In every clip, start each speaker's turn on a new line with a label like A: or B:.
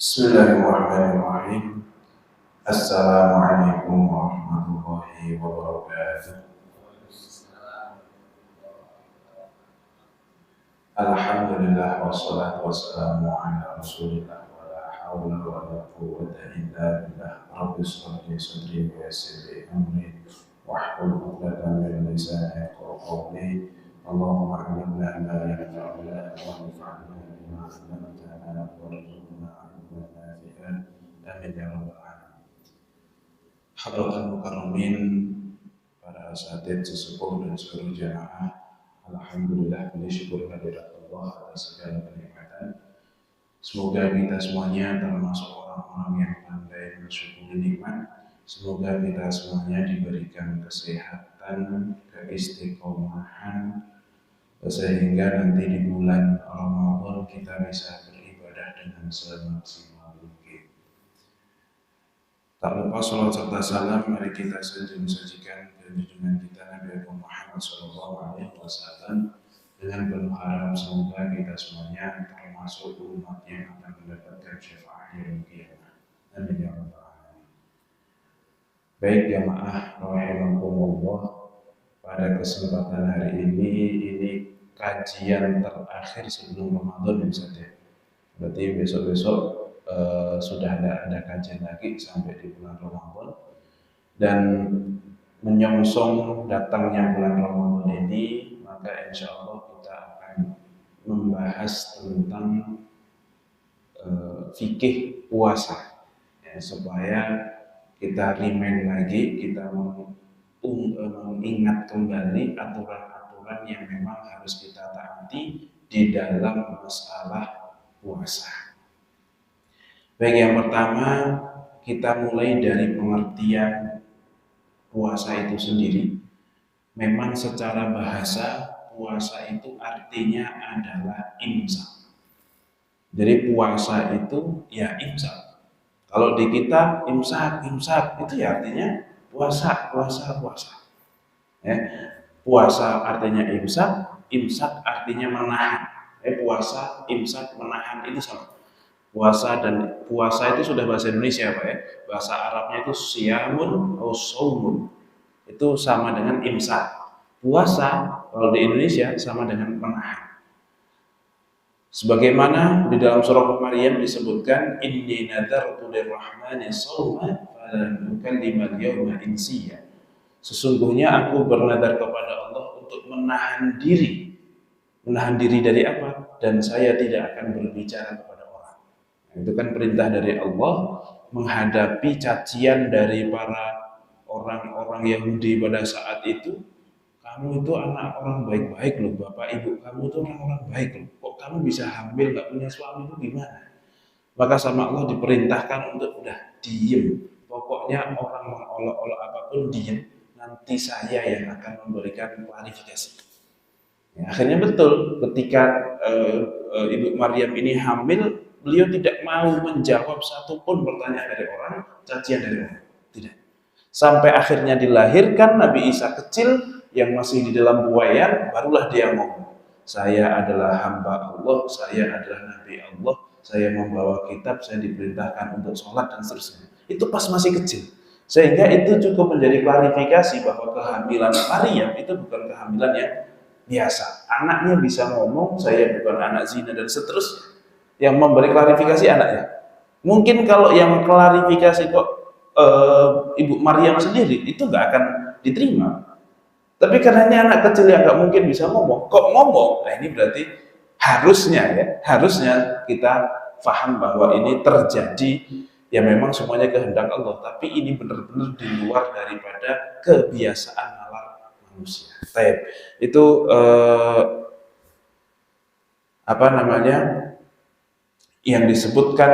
A: Bismillahirrahmanirrahim. Assalamualaikum warahmatullahi wabarakatuh. Alhamdulillah wassalatu wassalamu ala Rasulillah wa la haula wa la quwwata illa billah. Rabbi shrah li sadri wa yassir li amri wahlul 'uqdatam min lisani yafqahu qawli. Allahumma 'allimna ma yanfa'una wanfa'na bima 'allamtana warzuqna 'ilman nafi'an. Amin ya rabbal alamin. Hadratul mukarramin, para asatidz sesepuh dan seluruh jamaah, alhamdulillah puji syukur kehadirat Allah atas segala kenikmatan. Semoga kita semuanya termasuk orang-orang yang pandai mensyukuri nikmat. Semoga kita semuanya diberikan kesehatan, keistiqomahan, sehingga nanti di bulan Ramadan kita bisa beribadah dengan semaksimal mungkin. Tak lupa salawat serta salam mari kita sajikan ke junjungan kita Nabi Muhammad SAW dengan penuh harap semoga kita semuanya termasuk umat yang akan mendapatkan syafaat di yaumil qiyamah. Amin ya rabbal alamin. Baik jamaah rahimakumullah, pada kesempatan hari ini kajian terakhir sebelum Ramadan saja. Berarti besok-besok sudah ada kajian lagi sampai di bulan Ramadan, dan menyongsong datangnya bulan Ramadan ini, maka insya Allah kita akan membahas tentang fikih puasa, ya, supaya kita remind lagi, kita mengingat kembali aturan-aturan yang memang harus kita taati di dalam masalah puasa. Baik, yang pertama kita mulai dari pengertian puasa itu sendiri. Memang secara bahasa puasa itu artinya adalah imsak. Jadi puasa itu ya imsak. Kalau di kita imsak itu ya artinya puasa. Ya. Puasa artinya imsak artinya menahan. Puasa, imsak, menahan itu sama. Puasa itu sudah bahasa Indonesia, Pak, ya. Bahasa Arabnya itu siyamun atau saumun. Itu sama dengan imsak. Puasa kalau di Indonesia sama dengan menahan. Sebagaimana di dalam surah Maryam disebutkan, inni nadartu lirrahmani shawman falan ukallima al-yawma insiya. Sesungguhnya aku bernadar kepada Allah untuk menahan diri. Menahan diri dari apa? Dan saya tidak akan berbicara kepada orang. Itu kan perintah dari Allah menghadapi cacian dari para orang-orang Yahudi pada saat itu. Kamu itu anak orang baik-baik loh, bapak ibu kamu itu orang-orang baik loh. Kok kamu bisa hamil gak punya suami itu gimana? Maka sama Allah diperintahkan untuk udah diem. Pokoknya orang mengolok-olok apapun diem. Nanti saya yang akan memberikan klarifikasi. Ya, akhirnya betul ketika Ibu Maryam ini hamil, beliau tidak mau menjawab satupun pertanyaan dari orang, cacian dari orang. Tidak. Sampai akhirnya dilahirkan Nabi Isa kecil yang masih di dalam buayan, barulah dia ngomong, saya adalah hamba Allah, saya adalah Nabi Allah, saya membawa kitab, saya diperintahkan untuk sholat dan seterusnya. Itu pas masih kecil. Sehingga itu cukup menjadi klarifikasi bahwa kehamilan Maryam itu bukan kehamilan yang biasa. Anaknya bisa ngomong, saya bukan anak zina dan seterusnya. Yang memberi klarifikasi anaknya. Mungkin kalau yang klarifikasi kok Ibu Maryam sendiri, itu nggak akan diterima. Tapi karena ini anak kecil yang nggak mungkin bisa ngomong, kok ngomong? Nah ini berarti harusnya kita paham bahwa ini terjadi, ya memang semuanya kehendak Allah. Tapi ini benar-benar di luar daripada kebiasaan nalar manusia. Itu yang disebutkan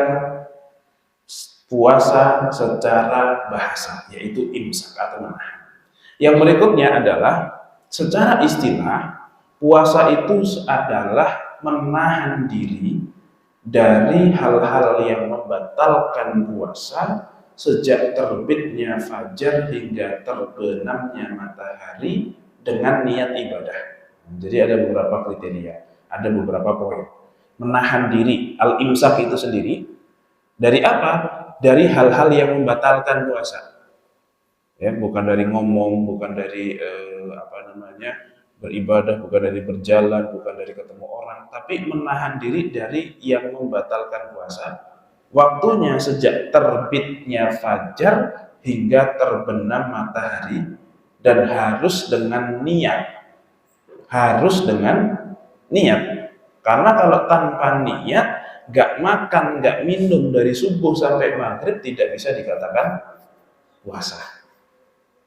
A: puasa secara bahasa, yaitu imsak atau menahan. Yang berikutnya adalah secara istilah, puasa itu adalah menahan diri dari hal-hal yang membatalkan puasa sejak terbitnya fajar hingga terbenamnya matahari dengan niat ibadah. Jadi ada beberapa kriteria, ada beberapa poin. Menahan diri, al-imsak itu sendiri Dari apa? Dari hal-hal yang membatalkan puasa. Ya, bukan dari ngomong, bukan dari beribadah, bukan dari berjalan, bukan dari ketemu orang, tapi menahan diri dari yang membatalkan puasa. Waktunya sejak terbitnya fajar hingga terbenam matahari, dan harus dengan niat. Harus dengan niat. Karena kalau tanpa niat, gak makan, gak minum dari subuh sampai maghrib, tidak bisa dikatakan puasa.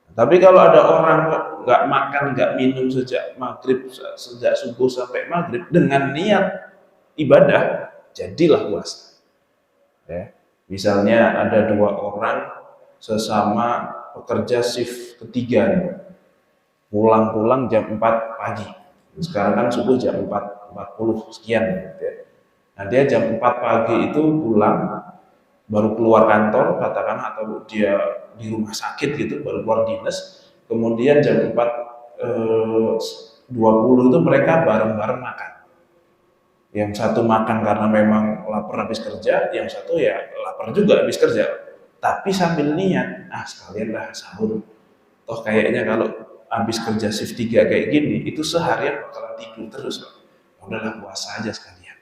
A: Tapi kalau ada orang nggak makan, nggak minum sejak maghrib, sejak subuh sampai maghrib dengan niat ibadah, jadilah puasa. Ya. Misalnya ada dua orang sesama pekerja shift ketiga nih, pulang-pulang jam 4 pagi. Sekarang kan subuh jam 4.40 sekian. Gitu ya. Nah dia jam 4 pagi itu pulang, baru keluar kantor katakan, atau dia di rumah sakit gitu, baru keluar dinas, kemudian jam 4.20 itu mereka bareng-bareng makan. Yang satu makan karena memang lapar habis kerja, yang satu ya lapar juga habis kerja, tapi sambil niat, sekalian lah sahur. Toh kayaknya kalau habis kerja shift 3 kayak gini, itu seharian bakalan tidur terus. Udahlah puasa aja sekalian.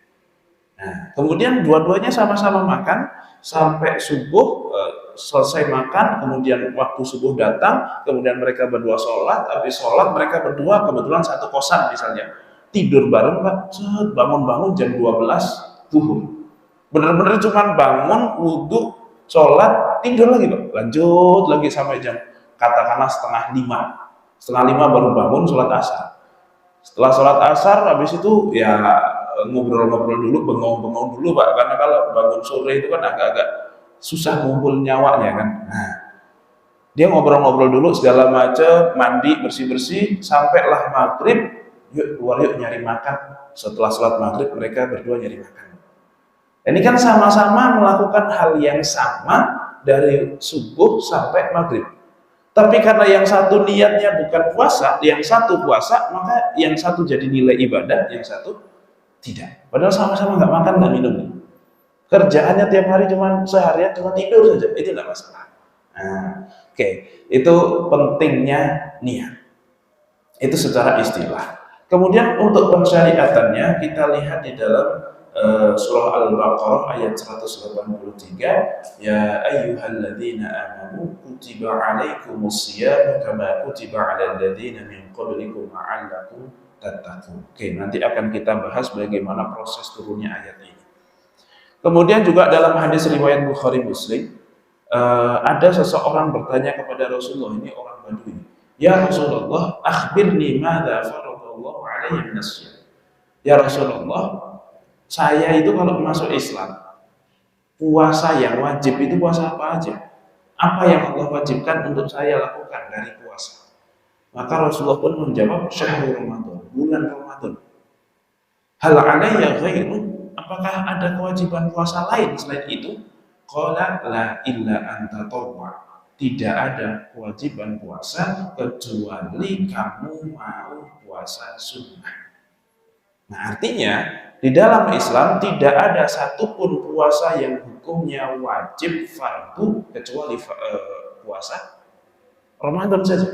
A: Nah, kemudian dua-duanya sama-sama makan sampai subuh, selesai makan, kemudian waktu subuh datang, kemudian mereka berdua sholat, habis sholat mereka berdua kebetulan satu kosan misalnya, tidur bareng Pak, bangun-bangun jam 12 zuhur. Bener-bener cuman bangun, wudhu, sholat, tidur lagi Pak, lanjut lagi sampai jam katakanlah setengah lima baru bangun sholat asar. Setelah sholat asar, habis itu ya ngobrol-ngobrol dulu, bengong-bengong dulu Pak, karena kalau bangun sore itu kan agak-agak susah ngumpul nyawanya kan. Nah, dia ngobrol-ngobrol dulu segala macam, mandi, bersih-bersih, sampailah maghrib, yuk keluar yuk nyari makan. Setelah sholat maghrib mereka berdua nyari makan. Ini kan sama-sama melakukan hal yang sama dari subuh sampai maghrib. Tapi karena yang satu niatnya bukan puasa, yang satu puasa, maka yang satu jadi nilai ibadah, yang satu tidak. Padahal sama-sama nggak makan, nggak minum. Kerjaannya tiap hari seharian cuma tidur saja, itu nggak masalah. Nah, oke. Itu pentingnya niat. Itu secara istilah. Kemudian untuk pensyariatannya kita lihat di dalam surah Al-Baqarah ayat 183, ya ayyuhalladzina amanu kutiba alaikumus siyam kama kutiba alal ladzina min qablikum la'allakum tattaqun. Oke, nanti akan kita bahas bagaimana proses turunnya ayat ini. Kemudian juga dalam hadis riwayat Bukhari Muslim, ada seseorang bertanya kepada Rasulullah, ini orang Badui, ya Rasulullah, akhbirni madza faradallahu alayya minas siyam. Ya Rasulullah, saya itu kalau masuk Islam, puasa yang wajib itu puasa apa aja? Apa yang Allah wajibkan untuk saya lakukan dari puasa? Maka Rasulullah pun menjawab, syahrul Ramadan, bulan Ramadan. Hal alayya ghairu, apakah ada kewajiban puasa lain selain itu? Qala la illa anta tawwa. Tidak ada kewajiban puasa kecuali kamu mau puasa sunnah. Nah, artinya di dalam Islam tidak ada satupun puasa yang hukumnya wajib fardu kecuali puasa Ramadan saja.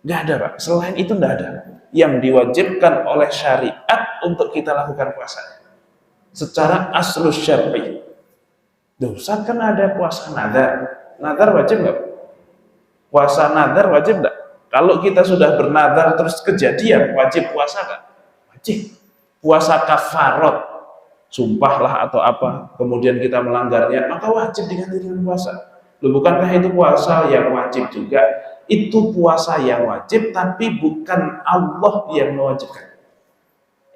A: Nggak ada Pak, selain itu nggak ada yang diwajibkan oleh syariat untuk kita lakukan puasa secara aslus syar'i. Dosa kan ada puasa nadar. Nadar wajib nggak? Puasa nadar wajib nggak? Kalau kita sudah bernadar terus kejadian, wajib puasa nggak? Wajib. Puasa kafarat, sumpahlah atau apa, kemudian kita melanggarnya, maka wajib diganti dengan puasa. Bukankah itu puasa yang wajib juga? Itu puasa yang wajib, tapi bukan Allah yang mewajibkan.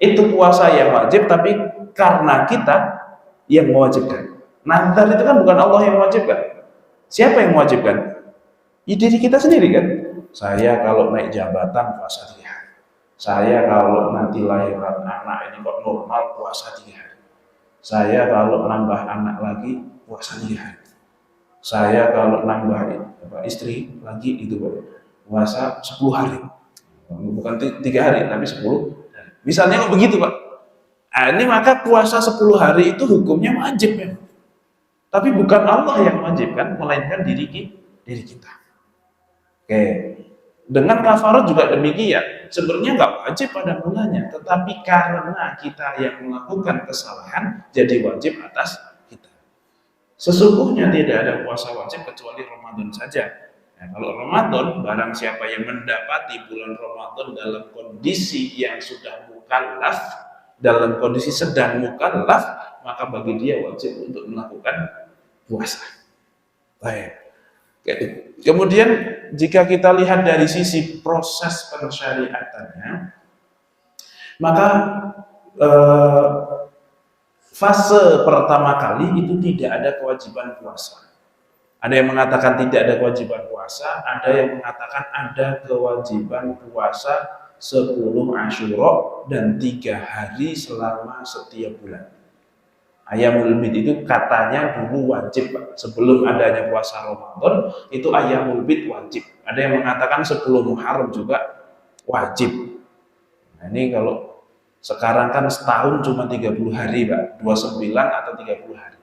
A: Itu puasa yang wajib, tapi karena kita yang mewajibkan. Nadar itu kan bukan Allah yang mewajibkan. Siapa yang mewajibkan? Ya diri kita sendiri kan. Saya kalau naik jabatan puasa 3 hari. Saya kalau nanti lahiran anak ini kok normal puasa 3 hari. Saya kalau nambah anak lagi puasa 3 hari. Saya kalau nambah istri lagi itu puasa 10 hari. Bukan 3 hari tapi 10 hari. Misalnya kok begitu Pak. Nah, ini maka puasa 10 hari itu hukumnya wajib ya. Tapi bukan Allah yang wajibkan, melainkan diri kita. Oke. Dengan kafarat juga demikian. Sebenarnya nggak wajib pada mulanya, tetapi karena kita yang melakukan kesalahan, jadi wajib atas kita. Sesungguhnya tidak ada puasa wajib kecuali Ramadan saja. Nah, kalau Ramadan, barang siapa yang mendapati bulan Ramadan dalam kondisi yang sudah mukallaf, dalam kondisi sedang mukallaf, maka bagi dia wajib untuk melakukan puasa. Baik. Kemudian jika kita lihat dari sisi proses pensyariatannya, maka fase pertama kali itu tidak ada kewajiban puasa. Ada yang mengatakan tidak ada kewajiban puasa, ada yang mengatakan ada kewajiban puasa 10 Asyura dan 3 hari selama setiap bulan. Ayyamul Bid itu katanya dulu wajib, Pak. Sebelum adanya puasa Ramadan itu Ayyamul Bid wajib. Ada yang mengatakan 10 Muharram juga wajib. Nah, ini kalau sekarang kan setahun cuma 30 hari, Pak. 29 atau 30 hari.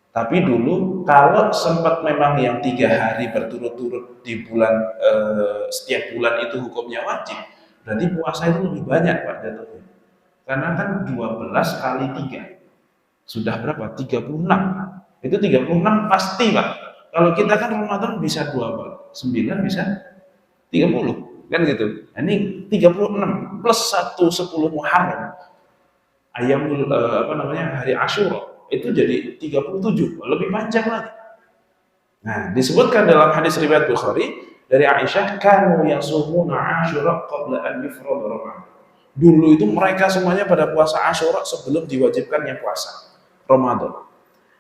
A: Tapi dulu kalau sempat memang yang 3 hari berturut-turut di bulan setiap bulan itu hukumnya wajib, berarti puasa itu lebih banyak, Pak, jatuhnya. Karena kan 12 kali 3 sudah berapa? 36. Itu 36 pasti, Pak. Kalau kita kan Ramadan bisa 29 bisa 30. Kan gitu. Nah, ini 36 plus 10 Muharram. Hari Asyura itu jadi 37, lebih panjang lagi. Nah, disebutkan dalam hadis riwayat Bukhari dari Aisyah, kanu yasumuna Asyura qabla an yufrad Ramadan. Dulu itu mereka semuanya pada puasa Asyura sebelum diwajibkannya puasa Ramadan.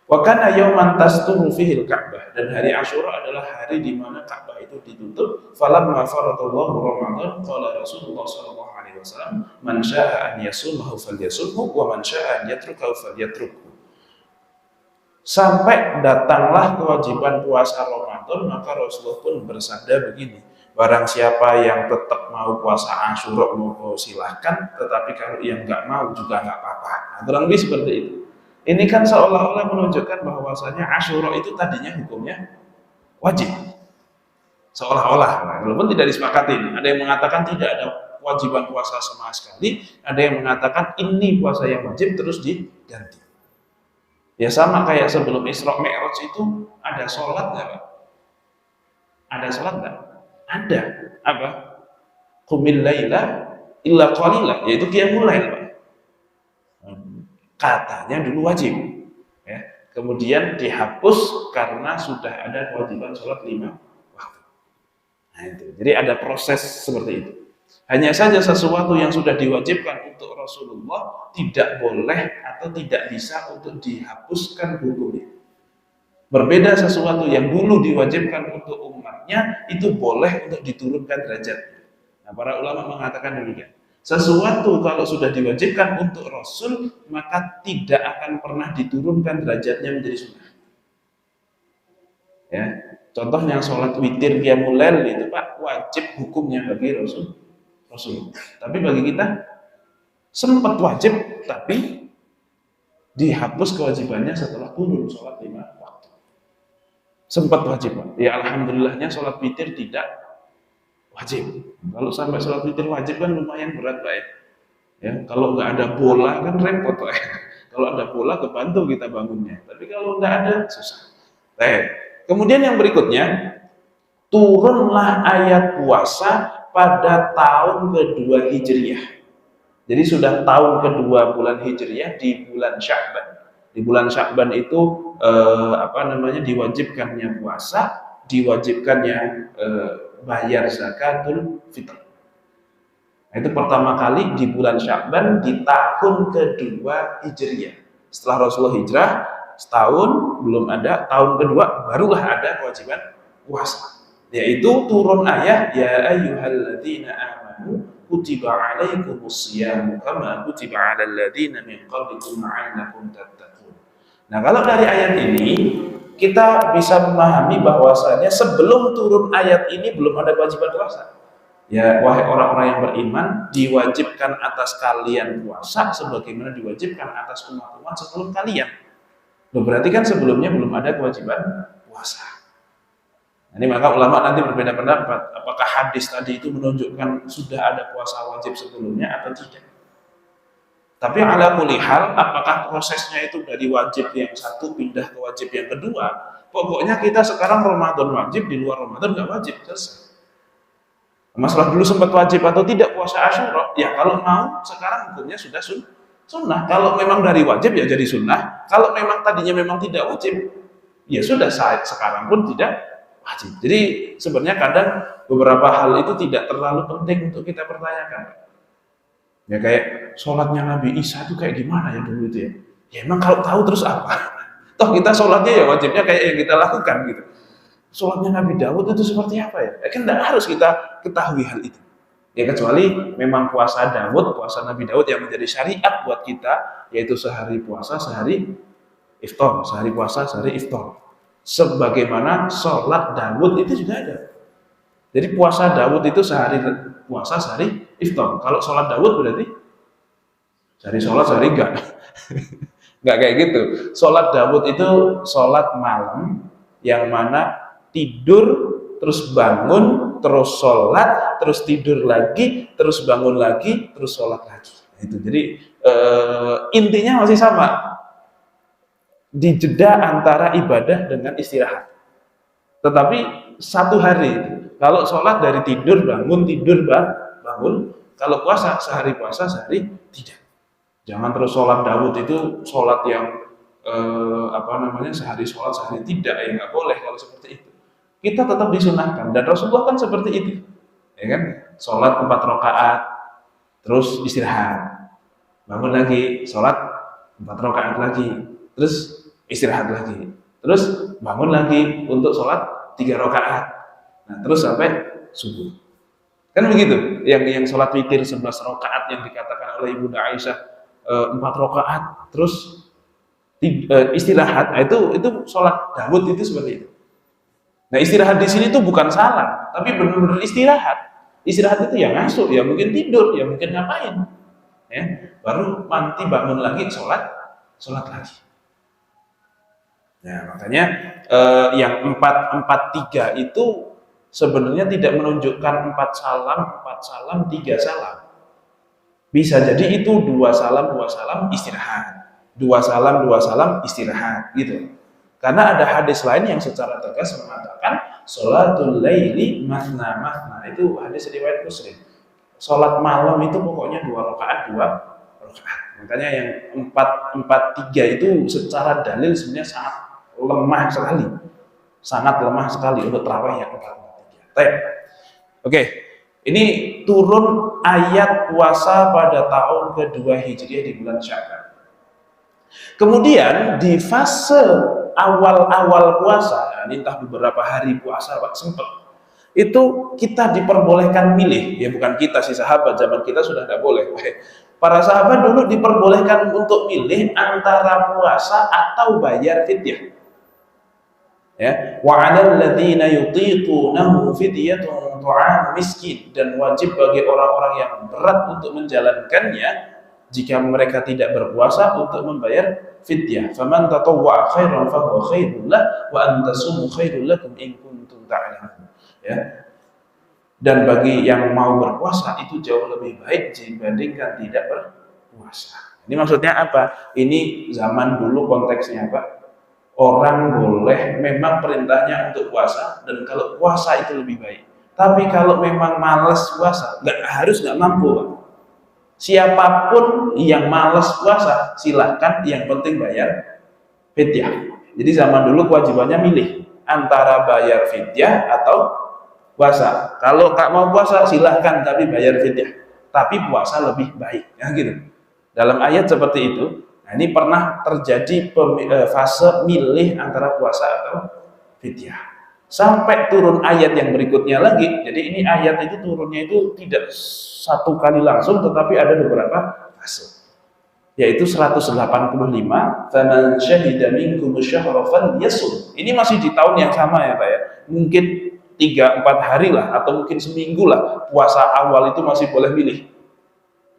A: Wa kana yauman tasturu fihi al-Ka'bah, dan hari Asyura adalah hari di mana Ka'bah itu ditutup. Falamma faradallahu Ramadan qala Rasulullah sallallahu alaihi wasallam, man syaa'a an yasumhu falyasumhu wa man syaa'a an yatrukahu falyatrukhu. Sampai datanglah kewajiban puasa Ramadan, maka Rasulullah pun bersabda begini, barang siapa yang tetap mau puasa Asyura mau silahkan, tetapi kalau yang nggak mau juga nggak apa-apa. Nah, kurang lebih seperti itu. Ini kan seolah-olah menunjukkan bahwasanya Asyura itu tadinya hukumnya wajib. Seolah-olah, walaupun tidak disepakati. Ada yang mengatakan tidak ada kewajiban puasa sama sekali, ada yang mengatakan ini puasa yang wajib terus diganti. Ya sama kayak sebelum Isra Mi'raj itu ada sholat nggak, Pak? Ada sholat nggak? Ada. Apa? Qumil laila illa qalila, yaitu qiyamul lail, Pak. Katanya dulu wajib, ya. Kemudian dihapus karena sudah ada kewajiban sholat 5 waktu. Nah, itu. Jadi ada proses seperti itu. Hanya saja sesuatu yang sudah diwajibkan untuk Rasulullah tidak boleh atau tidak bisa untuk dihapuskan hukumnya. Berbeda sesuatu yang dulu diwajibkan untuk umatnya itu boleh untuk diturunkan derajat. Nah, para ulama mengatakan demikian. Sesuatu kalau sudah diwajibkan untuk Rasul, maka tidak akan pernah diturunkan derajatnya menjadi sunnah. Ya, contohnya sholat witir qiyamul lail itu, Pak, wajib hukumnya bagi Rasul. Tapi bagi kita sempat wajib, tapi dihapus kewajibannya setelah turun sholat 5 waktu. Sempat wajib, Pak. Ya alhamdulillahnya sholat witir tidak wajib. Kalau sampai sholat witir wajib kan lumayan berat, Pak, ya. Ya, kalau nggak ada bola kan repot, Pak. Kalau ada bola kebantu kita bangunnya. Tapi kalau nggak ada susah. Kemudian yang berikutnya, turunlah ayat puasa pada tahun kedua Hijriyah. Jadi sudah tahun kedua bulan Hijriyah di bulan Sya'ban. Di bulan Sya'ban itu diwajibkannya puasa, diwajibkannya bayar zakatul fitr. Nah, itu pertama kali di bulan Sya'ban di tahun kedua Hijriyah. Setelah Rasulullah hijrah setahun belum ada, tahun kedua barulah ada kewajiban puasa. Yaitu turun ayat ya ayyuhalladzina amanu kutiba alaikumus syiyamu kama kutiba alal ladzina min qablikum la'allakum tattaqun. Nah, kalau dari ayat ini kita bisa memahami bahwasanya sebelum turun ayat ini belum ada kewajiban puasa. Ya, wahai orang-orang yang beriman, diwajibkan atas kalian puasa sebagaimana diwajibkan atas umat-umat sebelum kalian. Loh, berarti kan sebelumnya belum ada kewajiban puasa. Ini maka ulama nanti berbeda pendapat, apakah hadis tadi itu menunjukkan sudah ada puasa wajib sebelumnya atau tidak. Tapi ala kulli hal, apakah prosesnya itu dari wajib yang satu pindah ke wajib yang kedua, pokoknya kita sekarang Ramadan wajib, di luar Ramadan nggak wajib, selesai. Masalah dulu sempat wajib atau tidak puasa Asyura, ya kalau mau sekarang hukumnya sudah sunnah. Kalau memang dari wajib ya jadi sunnah, kalau memang tadinya memang tidak wajib, ya sudah sekarang pun tidak wajib. Jadi sebenarnya kadang beberapa hal itu tidak terlalu penting untuk kita pertanyakan. Ya kayak sholatnya Nabi Isa itu kayak gimana ya dulu itu ya. Ya emang kalau tahu terus apa? Toh kita sholatnya ya wajibnya kayak yang kita lakukan gitu. Sholatnya Nabi Daud itu seperti apa ya? Kan tidak harus kita ketahui hal itu. Ya kecuali memang puasa Daud, puasa Nabi Daud yang menjadi syariat buat kita, yaitu sehari puasa, sehari iftar, sehari puasa, sehari iftar. Sebagaimana sholat Daud itu juga ada. Jadi puasa Daud itu sehari puasa, sehari iftar. Kalau sholat Daud berarti sehari sholat, sehari enggak. Enggak kayak gitu. Sholat Daud itu sholat malam yang mana tidur, terus bangun, terus sholat, terus tidur lagi, terus bangun lagi, terus sholat lagi. Itu jadi intinya masih sama. Di jeda antara ibadah dengan istirahat. Tetapi satu hari itu. Kalau sholat dari tidur bangun, tidur bangun. Kalau puasa sehari puasa, sehari tidak. Jangan terus sholat Daud itu sholat yang sehari sholat sehari tidak, ya nggak boleh kalau seperti itu. Kita tetap disunahkan dan Rasulullah kan seperti itu, ya kan? Sholat 4 rakaat, terus istirahat, bangun lagi, sholat 4 rakaat lagi, terus istirahat lagi, terus bangun lagi untuk sholat 3 rakaat, nah terus sampai subuh. Kan begitu? Yang sholat witir 11 rakaat yang dikatakan oleh Ibunda Aisyah 4 rakaat, terus istirahat, itu sholat Daud itu seperti itu. Nah istirahat di sini tuh bukan salah, tapi benar-benar istirahat. Istirahat itu ya ngasuk, ya mungkin tidur, ya mungkin ngapain, ya baru nanti bangun lagi sholat lagi. Nah makanya yang 4-4-3 itu sebenarnya tidak menunjukkan 4 salam, 3 salam. Bisa jadi itu 2 salam, 2 salam istirahat, 2 salam istirahat gitu. Karena ada hadis lain yang secara tegas mengatakan sholatul laili mathna mathna, itu hadis riwayat Muslim. Sholat malam itu pokoknya 2 rakaat. Makanya yang 4-4-3 itu secara dalil sebenarnya sangat lemah sekali untuk tarawih yang 4-4-3. Oke, ini turun ayat puasa pada tahun kedua Hijriah di bulan Sya'ban. Kemudian di fase awal-awal puasa, entah beberapa hari puasa Pak sempat, itu kita diperbolehkan milih, ya bukan kita sih, sahabat zaman kita sudah tidak boleh. Para sahabat dulu diperbolehkan untuk milih antara puasa atau bayar fidyah. Ya, wa 'alal ladzina yutiqunahu fidyatun ta'am miskin, dan wajib bagi orang-orang yang berat untuk menjalankannya jika mereka tidak berpuasa untuk membayar fidyah. Faman tatawwa'a khairan fahuwa khairul lah wa an tasumu khairul lakum in kuntum ta'lamun. Ya. Dan bagi yang mau berpuasa itu jauh lebih baik dibandingkan tidak berpuasa. Ini maksudnya apa? Ini zaman dulu konteksnya apa? Orang boleh memang perintahnya untuk puasa, dan kalau puasa itu lebih baik. Tapi kalau memang malas puasa, nggak mampu Pak. Siapapun yang malas puasa silahkan, yang penting bayar fidyah. Jadi zaman dulu kewajibannya milih antara bayar fidyah atau puasa. Kalau tak mau puasa silahkan, tapi bayar fidyah. Tapi puasa lebih baik, ya gitu. Dalam ayat seperti itu. Nah, ini pernah terjadi fase milih antara puasa atau fidyah. Sampai turun ayat yang berikutnya lagi. Jadi ini ayat itu turunnya itu tidak satu kali langsung, tetapi ada beberapa fase. Yaitu 185, "Faman syahida minkum asyhara falyasum." Ini masih di tahun yang sama ya Pak ya. Mungkin 3-4 hari lah, atau mungkin seminggu lah. Puasa awal itu masih boleh milih.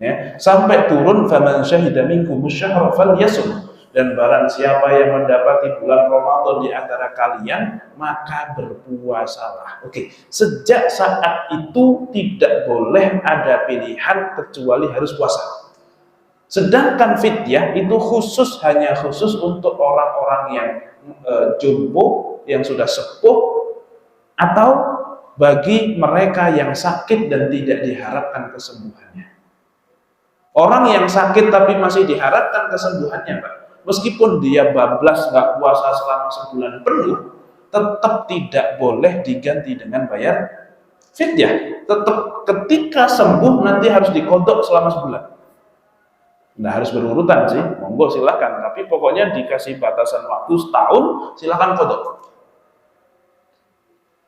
A: Ya, sampai turun faman syahida minkum asyhara falyasum. Dan barang siapa yang mendapati bulan Ramadan di antara kalian, maka berpuasalah. Oke, sejak saat itu tidak boleh ada pilihan kecuali harus puasa. Sedangkan fidyah itu hanya khusus untuk orang-orang yang jompo, yang sudah sepuh, atau bagi mereka yang sakit dan tidak diharapkan kesembuhannya. Orang yang sakit tapi masih diharapkan kesembuhannya, Pak, meskipun dia bablas nggak puasa selama sebulan penuh, tetap tidak boleh diganti dengan bayar fidyah. Tetap ketika sembuh nanti harus dikodok selama sebulan. Nah, harus berurutan sih, monggo silahkan. Tapi pokoknya dikasih batasan waktu setahun, silahkan kodok.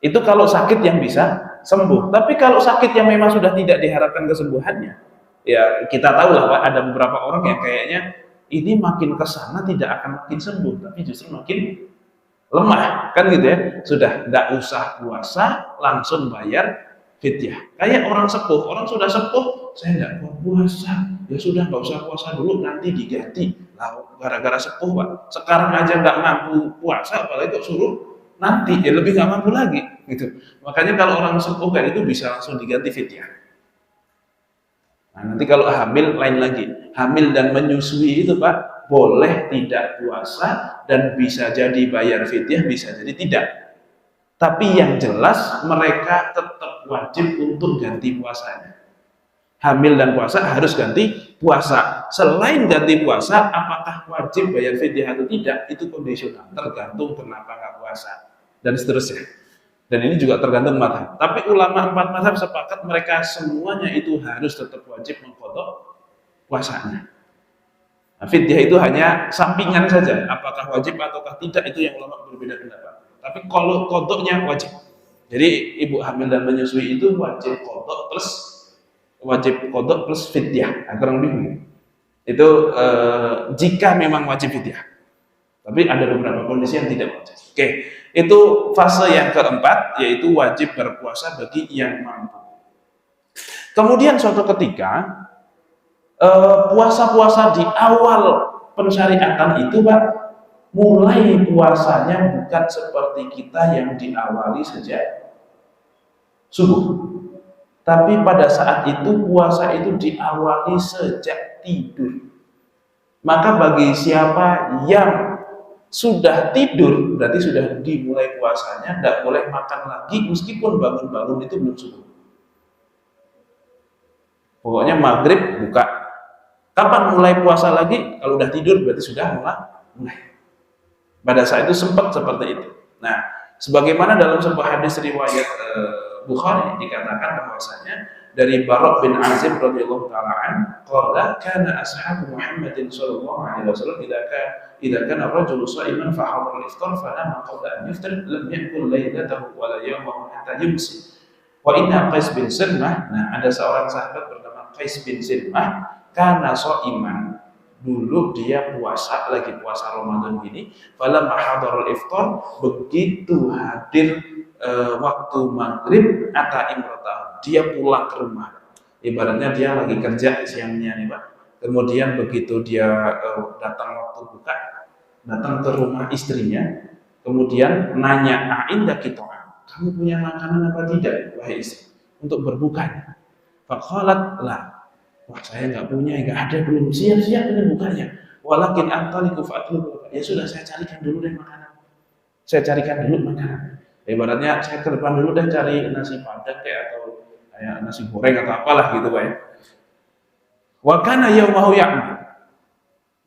A: Itu kalau sakit yang bisa sembuh. Tapi kalau sakit yang memang sudah tidak diharapkan kesembuhannya, ya kita tahu lah Pak, ada beberapa orang yang kayaknya ini makin kesana tidak akan makin sembuh, tapi justru makin lemah, kan gitu ya. Sudah tidak usah puasa, langsung bayar fidyah. Kayak orang sudah sepuh, saya tidak mau puasa, ya sudah nggak usah puasa dulu, nanti diganti. Lah, gara-gara sepuh Pak, sekarang aja nggak mampu puasa, apalagi kok suruh nanti, ya lebih nggak mampu lagi, gitu. Makanya kalau orang sepuh kayak itu bisa langsung diganti fidyah. Nah, nanti kalau hamil lain lagi, hamil dan menyusui itu Pak, boleh tidak puasa dan bisa jadi bayar fidyah, bisa jadi tidak. Tapi yang jelas mereka tetap wajib untuk ganti puasanya. Hamil dan puasa harus ganti puasa. Selain ganti puasa, apakah wajib bayar fidyah atau tidak, itu kondisional, tergantung kenapa nggak puasa dan seterusnya. Dan ini juga tergantung mazhab. Tapi ulama 4 mazhab sepakat mereka semuanya itu harus tetap wajib mengqadha puasanya. Nah, fidyah itu hanya sampingan saja. Apakah wajib ataukah tidak, itu yang ulama berbeda pendapat. Tapi kalau qadhanya wajib. Jadi ibu hamil dan menyusui itu wajib qadha plus fidyah. Nah, kurang lebih itu jika memang wajib fidyah. Tapi ada beberapa kondisi yang tidak wajib. Oke, itu fase yang keempat, yaitu wajib berpuasa bagi yang mampu. Kemudian suatu ketika puasa-puasa di awal pensyariatan itu Pak, mulai puasanya bukan seperti kita yang diawali sejak subuh. Tapi pada saat itu puasa itu diawali sejak tidur. Maka bagi siapa yang sudah tidur, berarti sudah dimulai puasanya, tidak boleh makan lagi meskipun bangun-bangun itu belum subuh. Pokoknya maghrib buka. Kapan mulai puasa lagi? Kalau udah tidur berarti sudah mulai. Pada saat itu sempat seperti itu. Nah, sebagaimana dalam sebuah hadis riwayat Bukhari dikatakan bahwasanya dari Bara' bin Azib radhiyallahu taala an, qala kana ashabu Muhammadin sallallahu alaihi wasallam idza kana ar-rajulu sha'iman fa hadara al-iftar fa nama qabla an yuftir lam yakul laylatahu wa la yawmahu hatta yumsi. Wa inna Qais bin Sirmah, nah ada seorang sahabat bernama Qais bin Sirmah, kana sha'iman, dulu dia puasa, lagi puasa Ramadan ini, falamma hadara al-iftar, begitu hadir waktu maghrib, ata imratahu, dia pulang ke rumah. Ibaratnya dia lagi kerja siangnya nih Pak. Kemudian begitu dia datang waktu buka, datang ke rumah istrinya, kemudian nanya, "A'inda kita, kamu punya makanan apa tidak, wahai istri, untuk berbukanya?" Faqalat, "La." Wah, saya nggak punya, nggak ada, belum siap-siap ini bukanya. Walakin antaliku fa'atlubu. Ya sudah, saya carikan dulu deh makanan. Saya carikan dulu makanan. Ibaratnya saya ke depan dulu deh cari nasi padang kayak atau kayak nasi goreng atau apalah gitu Pak ya. Wa kana yaumahu ya'mal.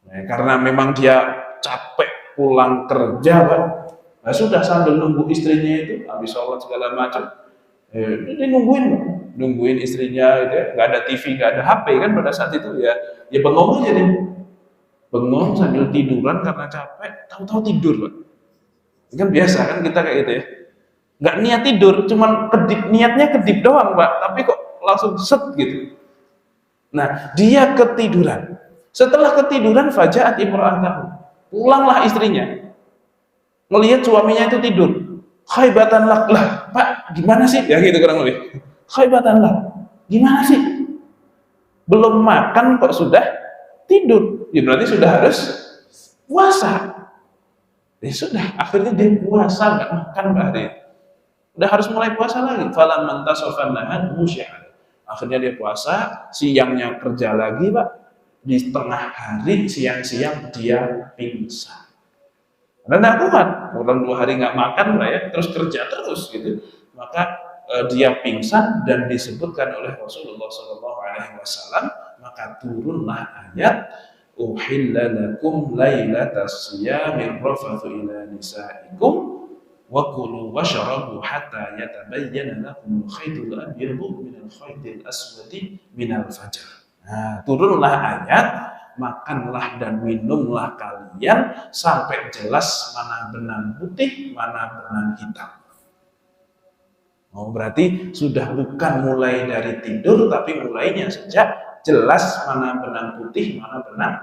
A: Nah, karena memang dia capek pulang kerja Pak. Nah, sudah sambil nunggu istrinya itu habis sholat segala macam. Dia nungguin istrinya gitu ya. Nggak ada TV, nggak ada HP kan pada saat itu ya. Ya bengong aja nih. Bengong sambil tiduran karena capek, tahu-tahu tidur Pak. Ini kan biasa kan kita kayak gitu ya. Nggak niat tidur, cuman niatnya kedip doang Pak, tapi kok langsung set gitu. Nah, dia ketiduran. Setelah ketiduran, faja'at imra'atahu, pulanglah istrinya, melihat suaminya itu tidur. Khaibatan lak, lah Pak, gimana sih? Ya gitu kurang lebih. Khaibatan lak, gimana sih? Belum makan kok sudah tidur. Ya berarti sudah harus puasa. Ya sudah, akhirnya dia puasa, nggak makan hari itu. Udah harus mulai puasa lagi. Falan mantasofan nahan musyah. Akhirnya dia puasa, siangnya kerja lagi, Pak. Di tengah hari, siang-siang dia pingsan. Karena nggak kuat, orang 2 hari nggak makan lah ya, terus kerja terus gitu. Maka dia pingsan dan disebutkan oleh Rasulullah SAW, maka turunlah ayat uhilla lakum lailatas siyamir rafathu ila nisaikum wa kulu washrabu hatta yatabayyana lakum al-khaytul abyadu minal khaytil aswadi minal fajr. Nah, turunlah ayat makanlah dan minumlah kalian sampai jelas mana benang putih, mana benang hitam. Oh, berarti sudah bukan mulai dari tidur, tapi mulainya sejak jelas mana benang putih, mana benang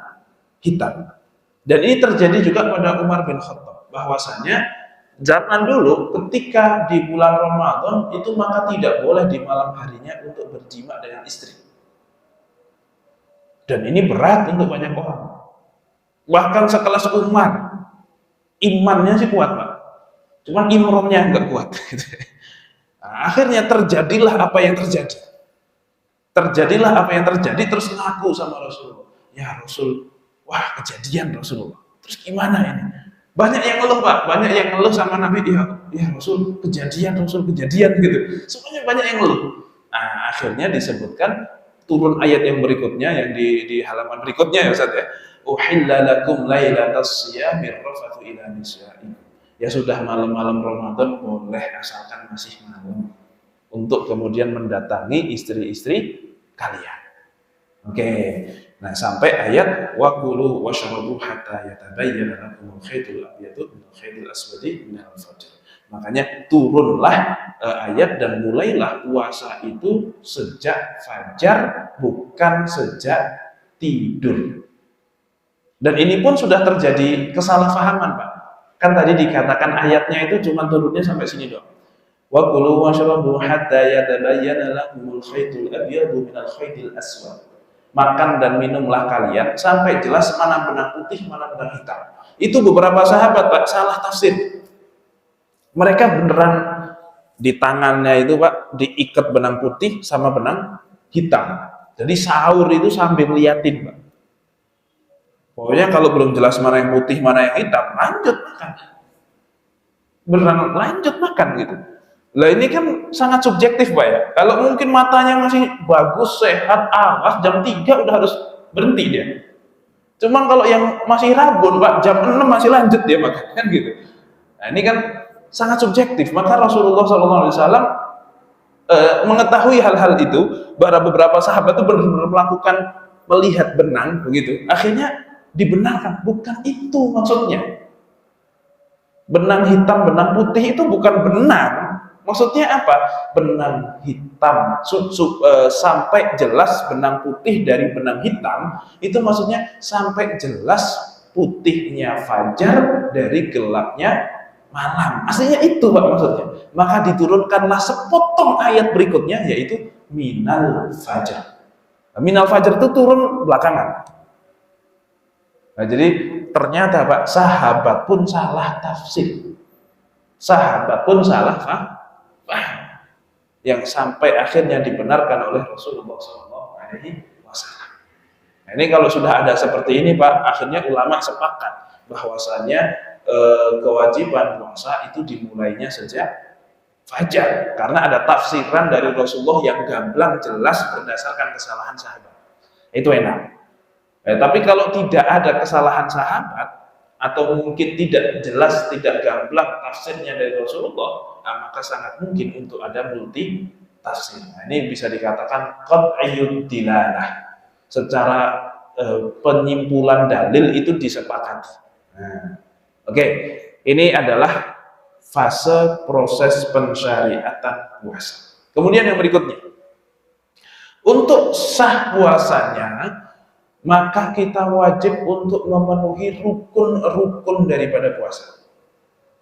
A: hitam. Dan ini terjadi juga pada Umar bin Khattab, bahwasanya zaman dulu ketika di bulan Ramadan itu maka tidak boleh di malam harinya untuk berjima dengan istri. Dan ini berat untuk banyak orang. Bahkan sekelas Umar, imannya sih kuat, Pak. Cuman imronnya nggak kuat. Nah, akhirnya terjadilah apa yang terjadi. Terjadilah apa yang terjadi, terus ngaku sama Rasulullah. Ya Rasul, wah kejadian Rasulullah. Terus gimana ini? Banyak yang ngeluh, Pak. Banyak yang ngeluh sama Nabi. Ya Rasul, kejadian gitu. Semuanya banyak yang ngeluh. Nah, akhirnya disebutkan turun ayat yang berikutnya, yang di halaman berikutnya ya Ustaz ya. Uhilla lakum lailatas siyamir rafathu ila nisaikum. Ya sudah malam-malam Ramadan boleh asalkan masih malam untuk kemudian mendatangi istri-istri kalian. Oke. Nah, sampai ayat wa kulu washrabu hatta yatabayyana lakum al-khaytul abyadu minal khaytil aswadi minal fajr. Makanya turunlah ayat dan mulailah puasa itu sejak fajar, bukan sejak tidur. Dan ini pun sudah terjadi kesalahpahaman, Pak. Kan tadi dikatakan ayatnya itu cuma turunnya sampai sini doang. Wa kulu washrabu hatta yatabayyana lakumul khaytul abyadu minal khaytil aswad. Makan dan minumlah kalian sampai jelas mana benang putih, mana benang hitam. Itu beberapa sahabat, Pak, salah tafsir. Mereka beneran di tangannya itu, Pak, diikat benang putih sama benang hitam. Jadi sahur itu sambil liatin, Pak. Pokoknya kalau belum jelas mana yang putih, mana yang hitam, lanjut makan. Beneran lanjut makan gitu. Lah ini kan sangat subjektif, Pak ya. Kalau mungkin matanya masih bagus, sehat, awas, jam 3 udah harus berhenti dia. Cuman kalau yang masih rabun, Pak, jam 6 masih lanjut dia makan, kan gitu. Nah ini kan sangat subjektif. Maka Rasulullah SAW mengetahui hal-hal itu, beberapa sahabat itu benar-benar melakukan melihat benang begitu. Akhirnya dibenarkan, bukan itu maksudnya. Benang hitam, benang putih itu bukan benang. Maksudnya apa? Benang hitam sampai jelas benang putih dari benang hitam, itu maksudnya sampai jelas putihnya fajar dari gelapnya malam. Aslinya itu, Pak, maksudnya. Maka diturunkanlah sepotong ayat berikutnya, yaitu minal fajar. Minal fajar itu turun belakangan. Nah, jadi ternyata, Pak, sahabat pun salah tafsir. Sahabat pun salah paham. Yang sampai akhirnya dibenarkan oleh Rasulullah SAW. Nah, ini kalau sudah ada seperti ini, Pak, akhirnya ulama sepakat bahwasanya kewajiban puasa itu dimulainya sejak fajar, karena ada tafsiran dari Rasulullah yang gamblang jelas berdasarkan kesalahan sahabat. Itu enak. Tapi kalau tidak ada kesalahan sahabat atau mungkin tidak jelas, tidak gamblang tafsirnya dari Rasulullah, maka sangat mungkin untuk ada multi tafsir. Nah, ini bisa dikatakan qat'iyyud dilalah. Secara penyimpulan dalil itu disepakati. Nah, oke. Ini adalah fase proses pensyariatan puasa. Kemudian yang berikutnya, untuk sah puasanya, maka kita wajib untuk memenuhi rukun-rukun daripada puasa.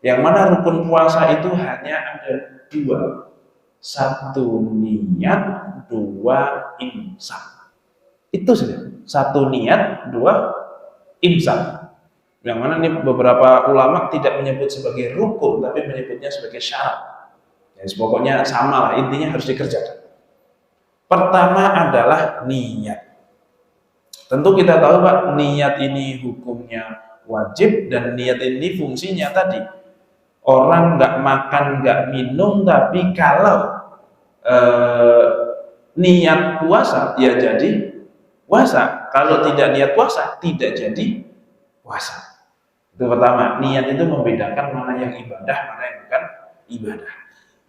A: Yang mana rukun puasa itu hanya ada 2. 1 niat, 2 imsak. Itu saja. 1 niat, 2 imsak. Yang mana nih beberapa ulama tidak menyebut sebagai rukun, tapi menyebutnya sebagai syarat. Ya, pokoknya sama lah, intinya harus dikerjakan. Pertama adalah niat. Tentu kita tahu Pak, niat ini hukumnya wajib dan niat ini fungsinya tadi. Orang nggak makan, nggak minum, tapi kalau niat puasa, ya jadi puasa. Kalau tidak niat puasa, tidak jadi puasa. Itu pertama, niat itu membedakan mana yang ibadah, mana yang bukan ibadah.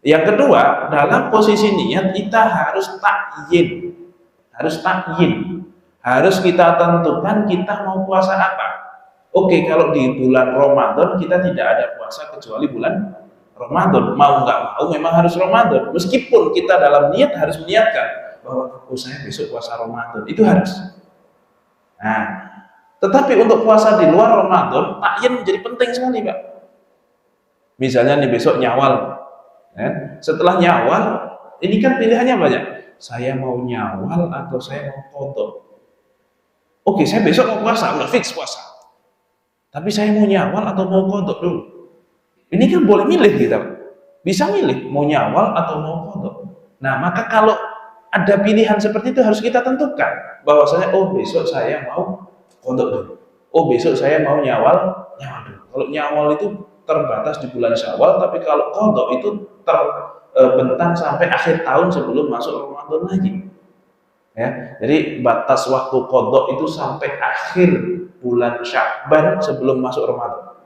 A: Yang kedua, dalam posisi niat kita harus takyin. Harus kita tentukan kita mau puasa apa. Oke, kalau di bulan Ramadan kita tidak ada puasa kecuali bulan Ramadan. Mau nggak mau memang harus Ramadan. Meskipun kita dalam niat harus meniatkan bahwa saya besok puasa Ramadan. Itu harus. Nah, tetapi untuk puasa di luar Ramadan, takyin menjadi penting sekali, Pak. Misalnya nih besok Nyawal. Ya. Setelah Nyawal, ini kan pilihannya banyak. Saya mau Nyawal atau saya mau qadha. Oke, saya besok mau puasa, udah fix puasa. Tapi saya mau Nyawal atau mau qadha dulu. Ini kan boleh milih kita. Bisa milih mau Nyawal atau mau qadha. Nah, maka kalau ada pilihan seperti itu harus kita tentukan bahwasanya besok saya mau qadha dulu. Besok saya mau Nyawal dulu. Kalau Nyawal itu terbatas di bulan Syawal, tapi kalau qadha itu terbentang sampai akhir tahun sebelum masuk Ramadan lagi. Ya, jadi batas waktu qadha itu sampai akhir bulan Sya'ban sebelum masuk Ramadan.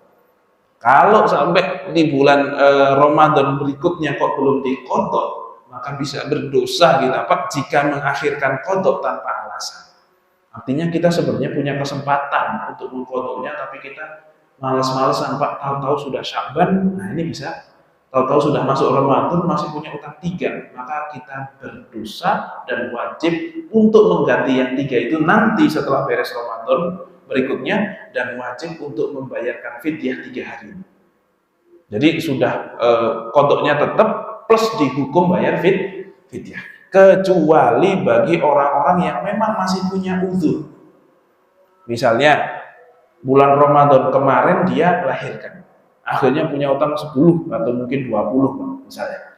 A: Kalau sampai di bulan Ramadan berikutnya kok belum diqadha, maka bisa berdosa kita Pak jika mengakhirkan qadha tanpa alasan. Artinya kita sebenarnya punya kesempatan untuk mengqadhanya, tapi kita malas-malasan Pak, tahu-tahu sudah Sya'ban. Nah, ini bisa tahu-tahu sudah masuk Ramadan masih punya utang 3, maka kita berdosa dan wajib untuk mengganti yang 3 itu nanti setelah beres Ramadan berikutnya, dan wajib untuk membayarkan fidyah 3 hari. Jadi sudah qadhanya tetap plus dihukum bayar fidyah. Kecuali bagi orang-orang yang memang masih punya uzur. Misalnya bulan Ramadan kemarin dia melahirkan, akhirnya punya utang 10 atau mungkin 20 misalnya.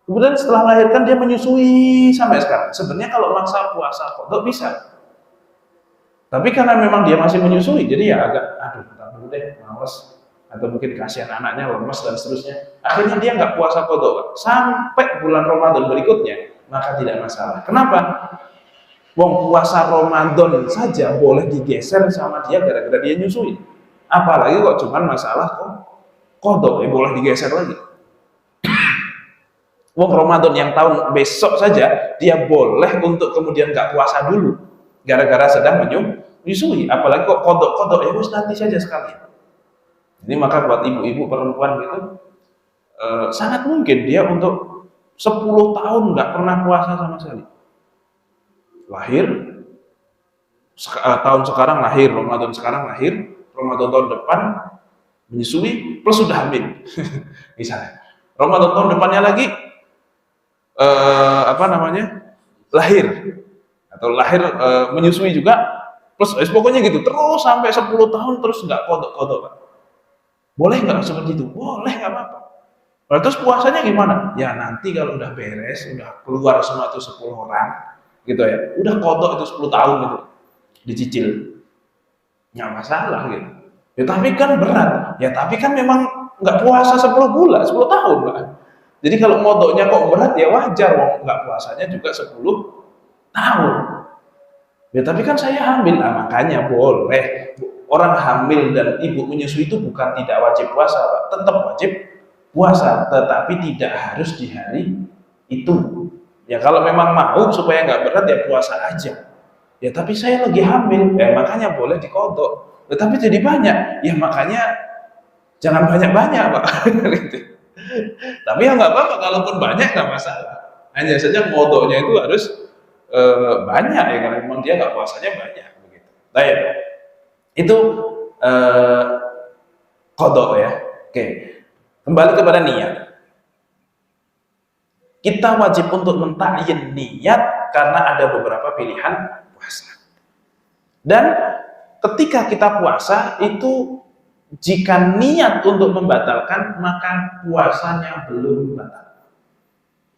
A: Kemudian setelah melahirkan dia menyusui sampai sekarang. Sebenarnya kalau maksa puasa qadha bisa. Tapi karena memang dia masih menyusui, jadi ya agak bentar dulu deh, males, atau mungkin kasihan anaknya lemes dan seterusnya. Akhirnya dia nggak puasa qadha sampai bulan Ramadan berikutnya, maka tidak masalah. Kenapa? Wong puasa Ramadan saja boleh digeser sama dia gara-gara dia nyusui. Apalagi kok cuman masalah qadha, boleh digeser lagi. Wong Ramadan yang tahun besok saja dia boleh untuk kemudian nggak puasa dulu gara-gara sedang menyusui. Apalagi kok qadha wis nanti saja sekali. Jadi maka buat ibu-ibu perempuan gitu sangat mungkin dia untuk 10 tahun nggak pernah puasa sama sekali. Lahir tahun sekarang lahir, Ramadan sekarang lahir, Ramadan tahun depan menyusui plus sudah hamil. Misalnya Ramadan tahun depannya lagi lahir atau lahir menyusui juga plus pokoknya gitu terus sampai 10 tahun terus nggak qadha Pak. Boleh nggak seperti itu? Boleh, nggak apa-apa. Lalu terus puasanya gimana? Ya nanti kalau udah beres, udah keluar semua itu 10 orang gitu ya, udah qadha itu 10 tahun itu dicicil, nggak masalah gitu. Ya tapi kan berat, ya tapi kan memang nggak puasa 10 bulan, 10 tahun Pak. Jadi kalau qadhanya kok berat ya wajar, nggak puasanya juga 10 tahun. Ya tapi kan saya hamil, makanya boleh. Orang hamil dan ibu menyusui itu bukan tidak wajib puasa Pak, tetap wajib puasa, tetapi tidak harus di hari itu. Ya kalau memang mau supaya nggak berat ya puasa aja. Ya tapi saya lagi hamil, ya makanya boleh diqadha. Tetapi jadi banyak, ya makanya jangan banyak-banyak Pak. Tapi ya nggak apa-apa, kalaupun banyak nggak masalah. Hanya saja qadhanya itu harus banyak ya, karena memang dia nggak puasanya banyak begitu. Baik, itu qadha ya. Oke, kembali kepada niat. Kita wajib untuk mentakyin niat karena ada beberapa pilihan puasa. Dan ketika kita puasa itu jika niat untuk membatalkan maka puasanya belum batal.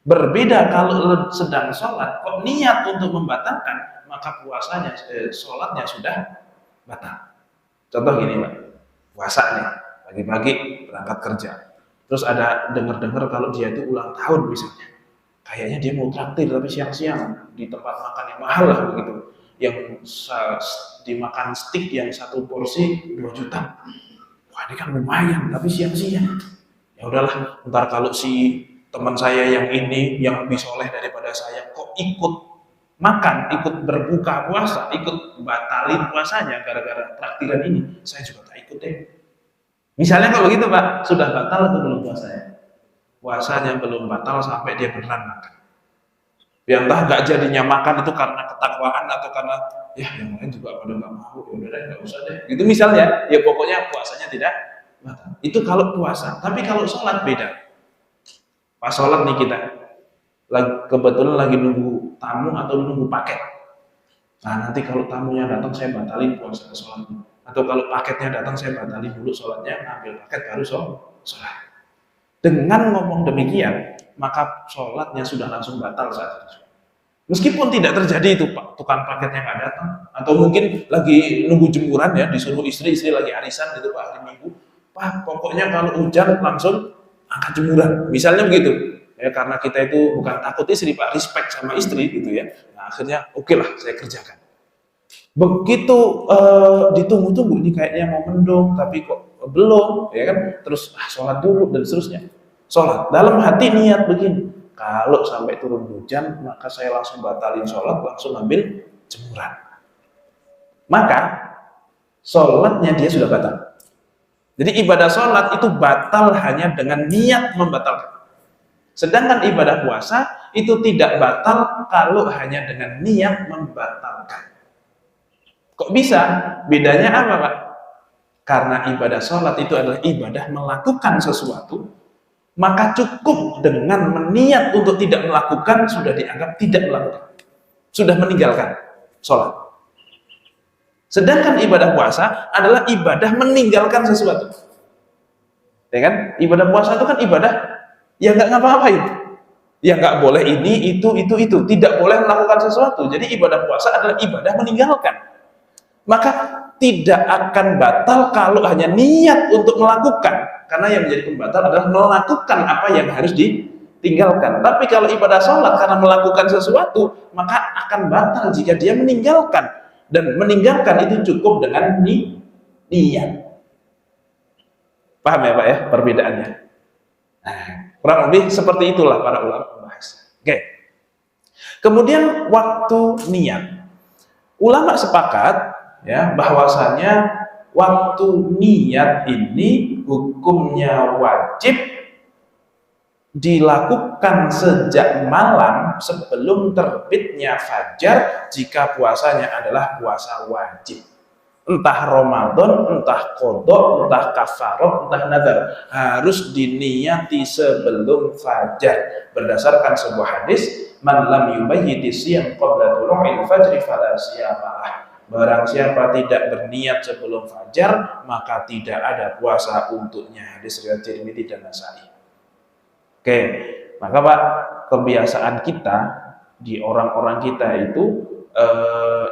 A: Berbeda kalau sedang sholat, kok niat untuk membatalkan maka puasanya, sholatnya sudah batal. Contoh gini Pak, puasa nih, pagi-pagi berangkat kerja, terus ada dengar-dengar kalau dia itu ulang tahun misalnya, kayaknya dia mau traktir tapi siang-siang di tempat makan yang mahal lah begitu, yang dimakan steak yang satu porsi 2 juta. Wah ini kan lumayan, tapi siang-siang. Ya udahlah, ntar kalau si teman saya yang ini yang lebih soleh daripada saya kok ikut makan, ikut berbuka puasa, ikut batalin puasanya gara-gara traktiran ini, saya juga tak ikut deh. Misalnya kalau begitu Pak, sudah batal atau belum puasanya? Puasanya belum batal sampai dia beneran makan. Ya entah nggak jadinya makan itu karena ketakwaan atau karena ya yang lain juga pada nggak mau, ya udah deh nggak usah deh. Gitu misalnya, ya pokoknya puasanya tidak batal. Itu kalau puasa. Tapi kalau sholat beda. Pas sholat nih kita, kebetulan lagi nunggu tamu atau nunggu paket. Nah nanti kalau tamunya datang saya batalin puasa sholatnya. Atau kalau paketnya datang saya batalin dulu sholatnya, ambil paket baru sholat. Dengan ngomong demikian, maka sholatnya sudah langsung batal saat itu. Meskipun tidak terjadi itu Pak, tukang paketnya nggak datang, atau mungkin lagi nunggu jemuran ya, disuruh istri lagi arisan gitu Pak, hari Minggu, Pak pokoknya kalau hujan langsung angkat jemuran, misalnya begitu. Ya, karena kita itu bukan takut istri Pak, respect sama istri gitu ya. Nah, akhirnya oke lah saya kerjakan. Begitu ditunggu-tunggu ini kayaknya mau mendung tapi kok belum, ya kan? Terus sholat dulu dan seterusnya. Sholat dalam hati niat begini. Kalau sampai turun hujan maka saya langsung batalin sholat, langsung ambil jemuran. Maka sholatnya dia sudah batal. Jadi ibadah sholat itu batal hanya dengan niat membatalkan. Sedangkan ibadah puasa itu tidak batal kalau hanya dengan niat membatalkan. Kok bisa? Bedanya apa Pak? Karena ibadah sholat itu adalah ibadah melakukan sesuatu, maka cukup dengan meniat untuk tidak melakukan sudah dianggap tidak melakukan, sudah meninggalkan sholat. Sedangkan ibadah puasa adalah ibadah meninggalkan sesuatu. Ya kan? Ibadah puasa itu kan ibadah yang nggak ngapa-ngapain, yang nggak boleh ini, itu, tidak boleh melakukan sesuatu. Jadi ibadah puasa adalah ibadah meninggalkan. Maka tidak akan batal kalau hanya niat untuk melakukan, karena yang menjadi pembatal adalah melakukan apa yang harus ditinggalkan. Tapi kalau ibadah sholat karena melakukan sesuatu, maka akan batal jika dia meninggalkan, dan meninggalkan itu cukup dengan niat. Paham ya Pak ya perbedaannya? Nah, kurang lebih seperti itulah para ulama membahas. Oke. Kemudian waktu niat, ulama sepakat ya bahwasanya waktu niat ini hukumnya wajib dilakukan sejak malam sebelum terbitnya fajar jika puasanya adalah puasa wajib. Entah Ramadan, entah qadha, entah kafarah, entah nadar, harus diniati sebelum fajar berdasarkan sebuah hadis, man lam yubayyiti siyam qabla tulu'il fajri fala siyamalah. Barang siapa tidak berniat sebelum fajar maka tidak ada puasa untuknya. Hadis riwayat Tirmidzi dan Nasa'i. Oke, maka Pak, kebiasaan kita di orang-orang kita itu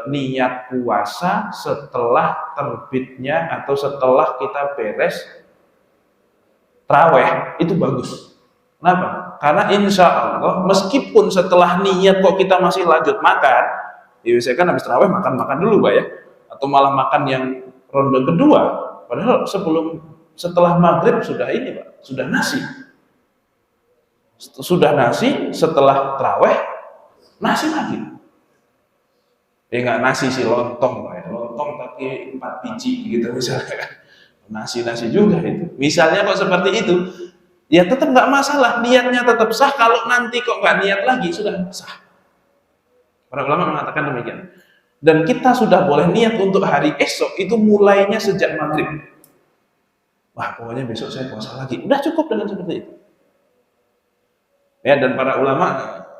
A: niat puasa setelah terbitnya atau setelah kita beres tarawih itu bagus. Kenapa? Karena insya Allah meskipun setelah niat kok kita masih lanjut makan, ya biasanya kan habis tarawih makan dulu Pak ya, atau malah makan yang ronde kedua, padahal setelah maghrib sudah ini Pak, sudah nasi, setelah tarawih nasi lagi. Ya nggak nasi sih, lontong Pak ya, lontong tapi 4 biji gitu misalnya kan, nasi juga itu. Misalnya kok seperti itu, ya tetap nggak masalah, niatnya tetap sah. Kalau nanti kok nggak niat lagi sudah sah. Para ulama mengatakan demikian. Dan kita sudah boleh niat untuk hari esok itu mulainya sejak maghrib. Wah pokoknya besok saya puasa lagi. Udah cukup dengan seperti itu. Ya, dan para ulama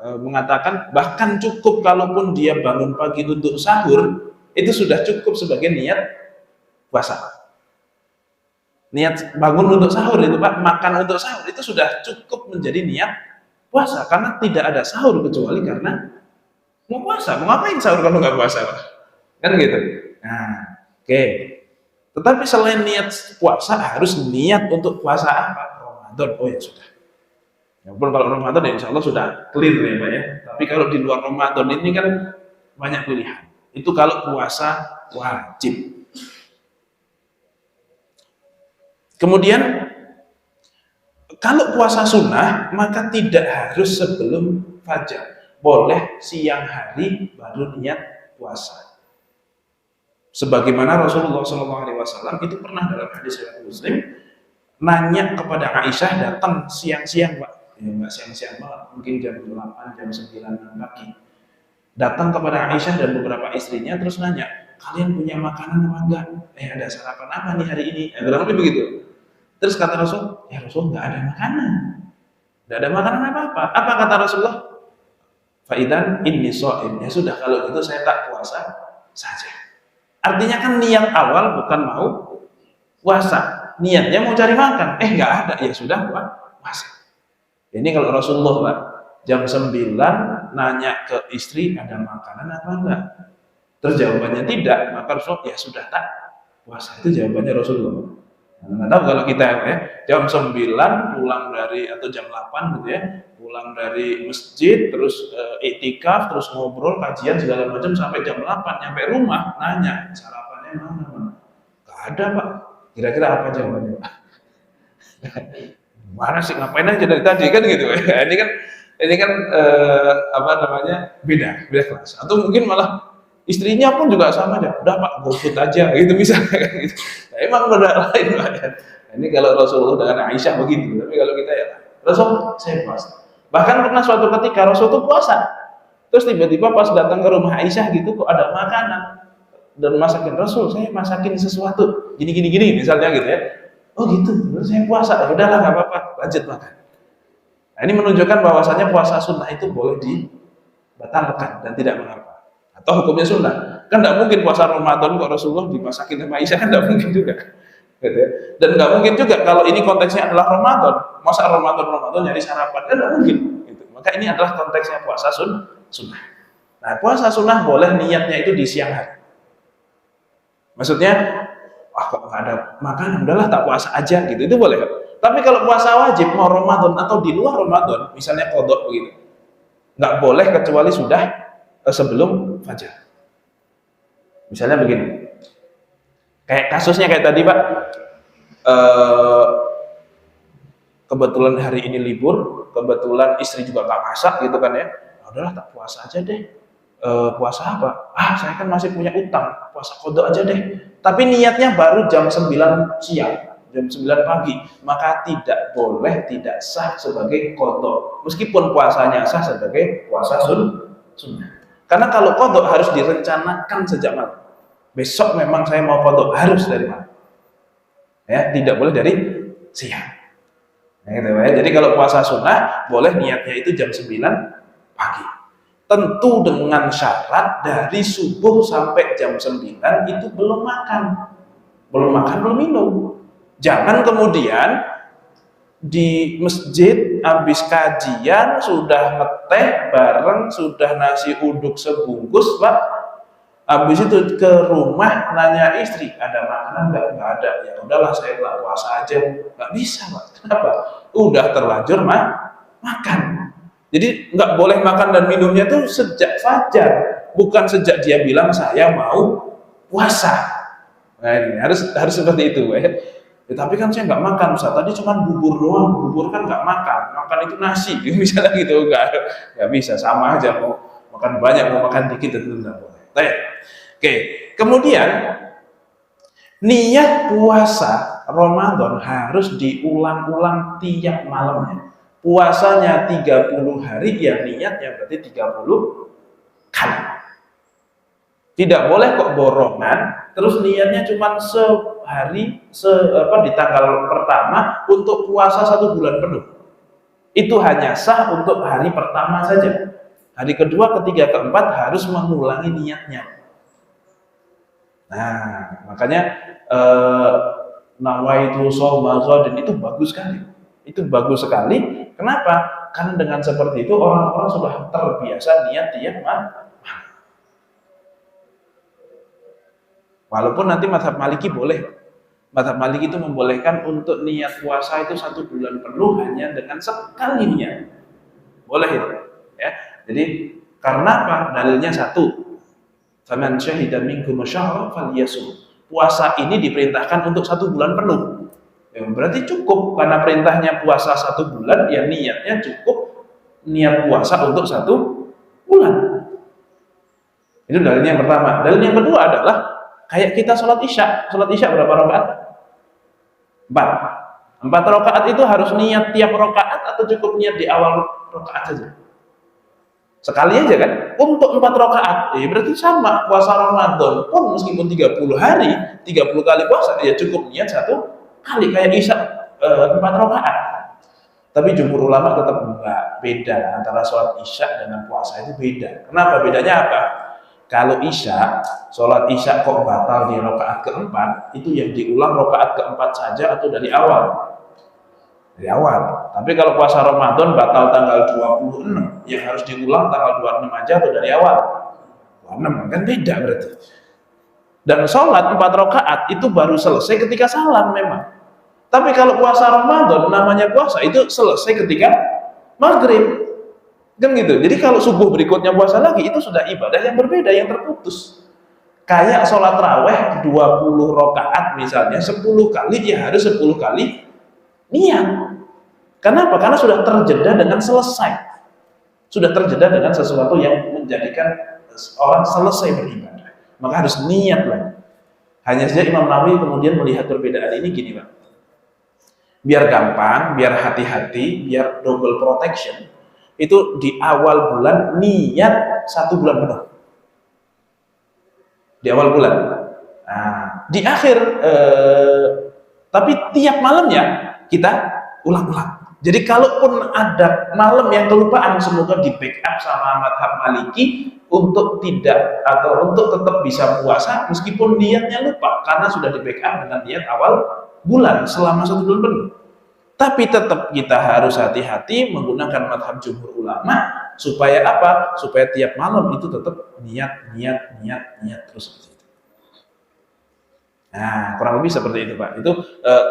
A: mengatakan bahkan cukup kalaupun dia bangun pagi untuk sahur, itu sudah cukup sebagai niat puasa. Niat bangun untuk sahur itu Pak, makan untuk sahur itu sudah cukup menjadi niat puasa, karena tidak ada sahur kecuali karena mau puasa. Mau ngapain sahur kalau nggak puasa Pak? Kan gitu. Nah, oke. Tetapi selain niat puasa harus niat untuk puasa apa? Ramadan. Oh ya sudah. Ya pun kalau Ramadan ya insya Allah sudah clear ya Pak ya. Tapi kalau di luar Ramadan ini kan banyak pilihan. Itu kalau puasa wajib. Kemudian kalau puasa sunnah maka tidak harus sebelum fajar, boleh siang hari baru niat puasa. Sebagaimana Rasulullah SAW itu pernah dalam hadis riwayat Muslim nanya kepada Aisyah, datang siang-siang Pak, ya nggak siang-siang banget, mungkin jam 8, jam 9 pagi. Datang kepada Aisyah dan beberapa istrinya terus nanya, kalian punya makanan apa enggak? Ada sarapan apa nih hari ini? Kurang lebih begitu. Terus kata Rasul, ya Rasul nggak ada makanan. Nggak ada makanan apa-apa. Apa kata Rasulullah? Faidan inni shaim. Ya sudah kalau gitu saya tak puasa saja. Artinya kan niat awal bukan mau puasa. Niatnya mau cari makan. Nggak ada. Ya sudah puasa. Ini kalau Rasulullah Pak, jam 9 nanya ke istri ada makanan apa enggak? Terus jawabannya tidak, maka Rasulullah ya sudah tak puasa. Itu jawabannya Rasulullah. Nggak tahu kalau kita ya, jam 9 pulang dari atau jam 8 gitu ya, pulang dari masjid terus iktikaf terus ngobrol kajian segala macam sampai jam 8 nyampe rumah nanya sarapannya mana? Nggak ada Pak. Kira-kira apa jawabannya Pak? Mana sih ngapain aja dari tadi kan gitu ya. Ini kan apa namanya beda kelas. Atau mungkin malah istrinya pun juga sama aja, udah Pak GoFood aja gitu misalnya gitu. Nah, emang beda lain Pak ya. Nah, ini kalau Rasulullah dengan Aisyah begitu, tapi kalau kita ya Rasul saya puasa. Bahkan pernah suatu ketika Rasul itu puasa, terus tiba-tiba pas datang ke rumah Aisyah gitu kok ada makanan dan masakin Rasul, saya masakin sesuatu gini misalnya gitu ya. Oh gitu, terus saya puasa, ya udahlah nggak apa-apa, lanjut makan. Nah, ini menunjukkan bahwasanya puasa sunnah itu boleh dibatalkan dan tidak mengapa. Atau hukumnya sunnah. Kan tidak mungkin puasa Ramadan kok Rasulullah dimasakin sama Aisyah, kan tidak mungkin juga. Gitu ya. Dan nggak mungkin juga kalau ini konteksnya adalah Ramadan. Masa Ramadan nyari sarapan, kan tidak mungkin. Gitu. Maka ini adalah konteksnya puasa sunnah. Nah, puasa sunnah boleh niatnya itu di siang hari. Maksudnya, kok nggak ada makanan, udahlah tak puasa aja gitu, itu boleh. Tapi kalau puasa wajib mau Ramadan atau di luar Ramadan, misalnya qadha begitu, nggak boleh kecuali sudah sebelum fajar. Misalnya begini, kayak kasusnya kayak tadi Pak, kebetulan hari ini libur, kebetulan istri juga nggak masak gitu kan ya, udahlah tak puasa aja deh. Puasa apa? Saya kan masih punya utang, puasa qadha aja deh. Tapi niatnya baru jam 9 siang, jam 9 pagi, maka tidak boleh, tidak sah sebagai qadha. Meskipun puasanya sah sebagai puasa sunnah. Karena kalau qadha harus direncanakan sejak malam. Besok memang saya mau qadha, harus dari malam. Ya, tidak boleh dari siang. Nah, gitu ya. Jadi kalau puasa sunnah boleh niatnya itu jam 9 pagi. Tentu dengan syarat dari subuh sampai jam 9 itu belum makan, belum minum. Jangan kemudian di masjid habis kajian sudah ngeteh bareng, sudah nasi uduk sebungkus Pak, habis itu ke rumah nanya istri ada makanan nggak ada, ya udahlah saya telah puasa aja. Nggak bisa Pak. Kenapa? Udah terlanjur makan. Jadi nggak boleh makan dan minumnya tuh sejak fajar, bukan sejak dia bilang saya mau puasa. Nah ini harus seperti itu ya. Tapi kan saya nggak makan Ustaz, tadi cuma bubur doang, bubur kan nggak makan itu nasi, misalnya gitu, nggak bisa, sama aja mau makan banyak mau makan dikit itu nggak boleh. Oke, kemudian niat puasa Ramadan harus diulang-ulang tiap malamnya. Puasanya 30 hari, ya niatnya berarti 30 kali. Tidak boleh kok borongan, terus niatnya cuma sehari, di tanggal pertama untuk puasa 1 bulan penuh. Itu hanya sah untuk hari pertama saja. Hari kedua, ketiga, keempat harus mengulangi niatnya. Nah, makanya nawaitu shauma ghadin itu bagus sekali. Itu bagus sekali. Kenapa? Karena dengan seperti itu orang-orang sudah terbiasa niat dia walaupun nanti mazhab Maliki boleh. Mazhab Maliki itu membolehkan untuk niat puasa itu 1 bulan penuh hanya dengan sekali niat. Boleh itu. Ya. Jadi karena apa? Dalilnya satu. Faman syahida minkum asyhara falyasum. Puasa ini diperintahkan untuk 1 bulan penuh. Ya, berarti cukup karena perintahnya puasa 1 bulan, ya niatnya cukup niat puasa untuk 1 bulan. Itu dalilnya yang pertama. Dalil yang kedua adalah kayak kita sholat isya. Sholat isya berapa rakaat? 4. 4 rakaat itu harus niat tiap rakaat atau cukup niat di awal rakaat saja? Sekali aja kan? Untuk 4 rakaat. Berarti sama puasa Ramadan pun meskipun 30 hari, 30 kali puasa, ya cukup niat 1 kali kayak isya 4 rakaat. Tapi jumhur ulama tetap enggak, beda antara sholat isya dengan puasa itu beda. Kenapa? Bedanya apa? Kalau isya, sholat isya kok batal di rakaat keempat, itu yang diulang rakaat keempat saja atau dari awal? Dari awal. Tapi kalau puasa Ramadan batal tanggal 26, yang harus diulang tanggal 26 aja atau dari awal? 26, kan beda berarti. Dan sholat 4 rakaat itu baru selesai ketika salam memang. Tapi kalau puasa Ramadan, namanya puasa itu selesai ketika maghrib. Kan gitu. Jadi kalau subuh berikutnya puasa lagi, itu sudah ibadah yang berbeda, yang terputus. Kayak sholat raweh 20 rakaat misalnya, 10 kali, ya harus 10 kali niat. Kenapa? Karena sudah terjeda dengan selesai. Sudah terjeda dengan sesuatu yang menjadikan orang selesai beribadah. Maka harus niat lagi. Hanya saja Imam Nawawi kemudian melihat perbedaan ini gini, Pak. Biar gampang, biar hati-hati, biar double protection, itu di awal bulan niat 1 bulan penuh. Di awal bulan. Nah, di akhir, tapi tiap malamnya kita ulang-ulang. Jadi kalaupun ada malam yang kelupaan, semoga di backup sama mazhab Maliki untuk tidak atau untuk tetap bisa puasa meskipun niatnya lupa karena sudah di backup dengan niat awal bulan selama 1 bulan penuh. Tapi tetap kita harus hati-hati menggunakan mazhab jumhur ulama supaya apa? Supaya tiap malam itu tetap niat terus seperti itu. Nah, kurang lebih seperti itu, Pak. Itu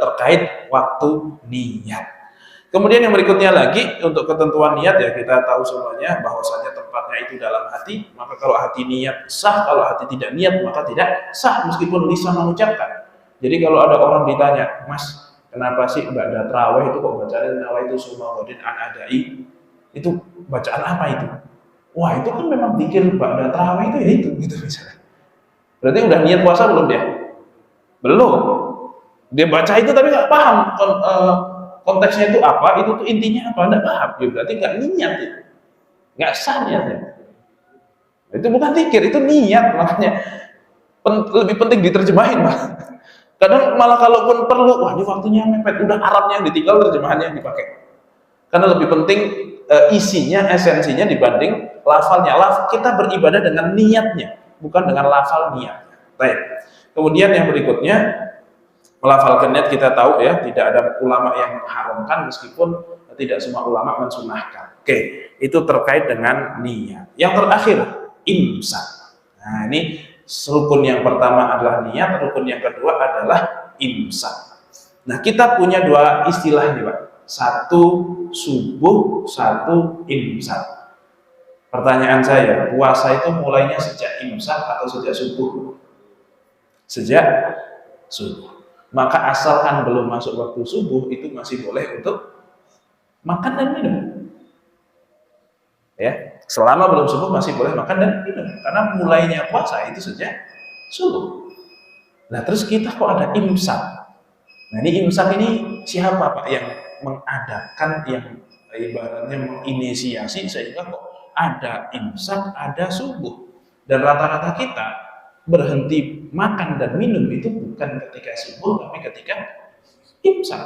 A: terkait waktu niat. Kemudian yang berikutnya lagi untuk ketentuan niat, ya kita tahu semuanya bahwasanya tempatnya itu dalam hati. Maka kalau hati niat sah, kalau hati tidak niat maka tidak sah meskipun lisan mengucapkan. Jadi kalau ada orang ditanya, Mas, kenapa sih ba'da tarawih itu kok bacaan nawaitu shauma ghadin an adai? Itu bacaan apa itu? Wah, itu kan memang pikir ba'da tarawih itu gitu misalnya. Berarti udah niat puasa belum dia? Belum. Dia baca itu tapi nggak paham konteksnya itu apa, itu tuh intinya apa, enggak paham, ya berarti nggak niat itu, nggak sah niatnya. Itu bukan zikir, itu niat. Makanya lebih penting diterjemahin, Pak. Kadang malah kalaupun perlu, wah ini waktunya mepet, udah Arabnya yang ditinggal, terjemahannya yang dipakai. Karena lebih penting isinya, esensinya dibanding lafalnya. Kita beribadah dengan niatnya, bukan dengan lafal niat. Baik. Kemudian yang berikutnya, melafalkan niat kita tahu ya, tidak ada ulama yang mengharamkan meskipun tidak semua ulama mensunahkan. Oke, itu terkait dengan niat. Yang terakhir, imsak. Nah, ini rukun yang pertama adalah niat, rukun yang kedua adalah imsak. Nah, kita punya 2 istilah nih, Pak. 1 subuh, 1 imsak. Pertanyaan saya, puasa itu mulainya sejak imsak atau sejak subuh? Sejak subuh. Maka asalkan belum masuk waktu subuh itu masih boleh untuk makan dan minum. Ya, selama belum subuh masih boleh makan dan minum karena mulainya puasa itu sejak subuh. Nah, terus kita kok ada imsak. Nah, ini imsak ini siapa, Pak, yang mengadakan, yang ibaratnya menginisiasi sehingga kok ada imsak, ada subuh. Dan rata-rata kita berhenti makan dan minum itu bukan ketika subuh tapi ketika imsak.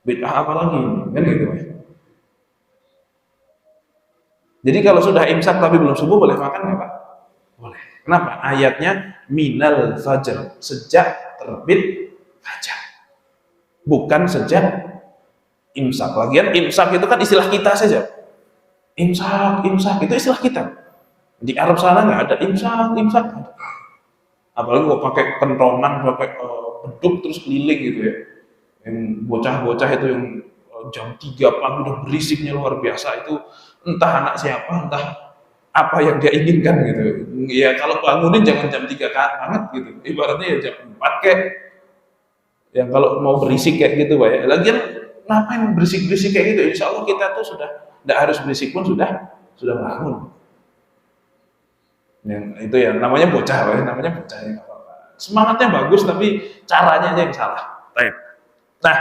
A: Bid'ah apa lagi kan gitu ya. Jadi kalau sudah imsak tapi belum subuh boleh makan nggak, Pak? Boleh. Kenapa? Ayatnya minal fajar, sejak terbit fajar. Bukan sejak imsak. Lagian imsak itu kan istilah kita saja. Imsak itu istilah kita. Di Arab sana nggak ada imsak. Apalagi kok pakai kentongan, pakai beduk terus keliling gitu ya. Yang bocah-bocah itu yang jam 3 pagi udah berisiknya luar biasa, itu entah anak siapa, entah apa yang dia inginkan gitu. Ya kalau bangunin jangan jam 3 banget gitu. Ibaratnya ya jam 4 kayak, yang kalau mau berisik kayak gitu Pak ya. Lagian ngapain berisik-berisik kayak gitu? Insya Allah kita tuh sudah tidak harus berisik pun sudah bangun. Yang itu ya namanya bocah Pak ya, namanya bocah ya, nggak apa-apa. Semangatnya bagus tapi caranya aja yang salah. Baik. Nah,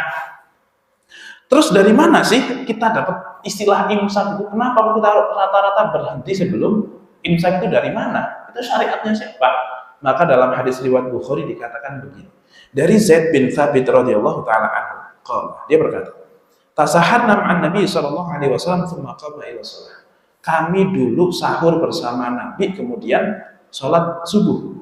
A: terus dari mana sih kita dapat istilah imsak itu? Kenapa kita rata-rata berhenti sebelum imsak itu dari mana? Itu syariatnya siapa? Maka dalam hadis riwayat Bukhari dikatakan begini. Dari Zaid bin Thabit radhiyallahu taala anhu, dia berkata, "Tasaharna ma'an Nabi sallallahu alaihi wasallam tsumma qama ila shalah." Kami dulu sahur bersama Nabi kemudian sholat subuh.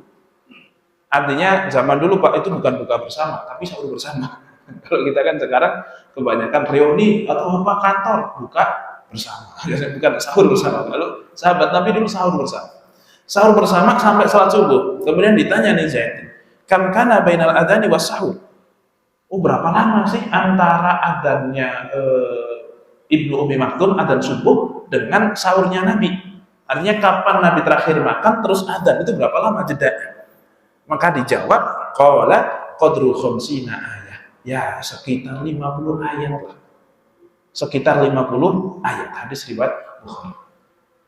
A: Artinya zaman dulu Pak itu bukan buka bersama, tapi sahur bersama. Kalau kita kan sekarang kebanyakan reuni atau apa kantor buka bersama, bukan sahur bersama. Lalu sahabat Nabi dulu sahur bersama sampai sholat subuh. Kemudian ditanya nih Zaid, kam kana bainal adzani was sahur. Oh berapa lama sih antara adzannya Ibnu Ummi Maktum adzan subuh dengan sahurnya Nabi? Artinya kapan Nabi terakhir makan terus adzan itu berapa lama jedanya? Maka dijawab qala qadru khamsina ayat. Ya sekitar 50 ayat lah. Sekitar 50 ayat. Hadis riwayat Bukhari.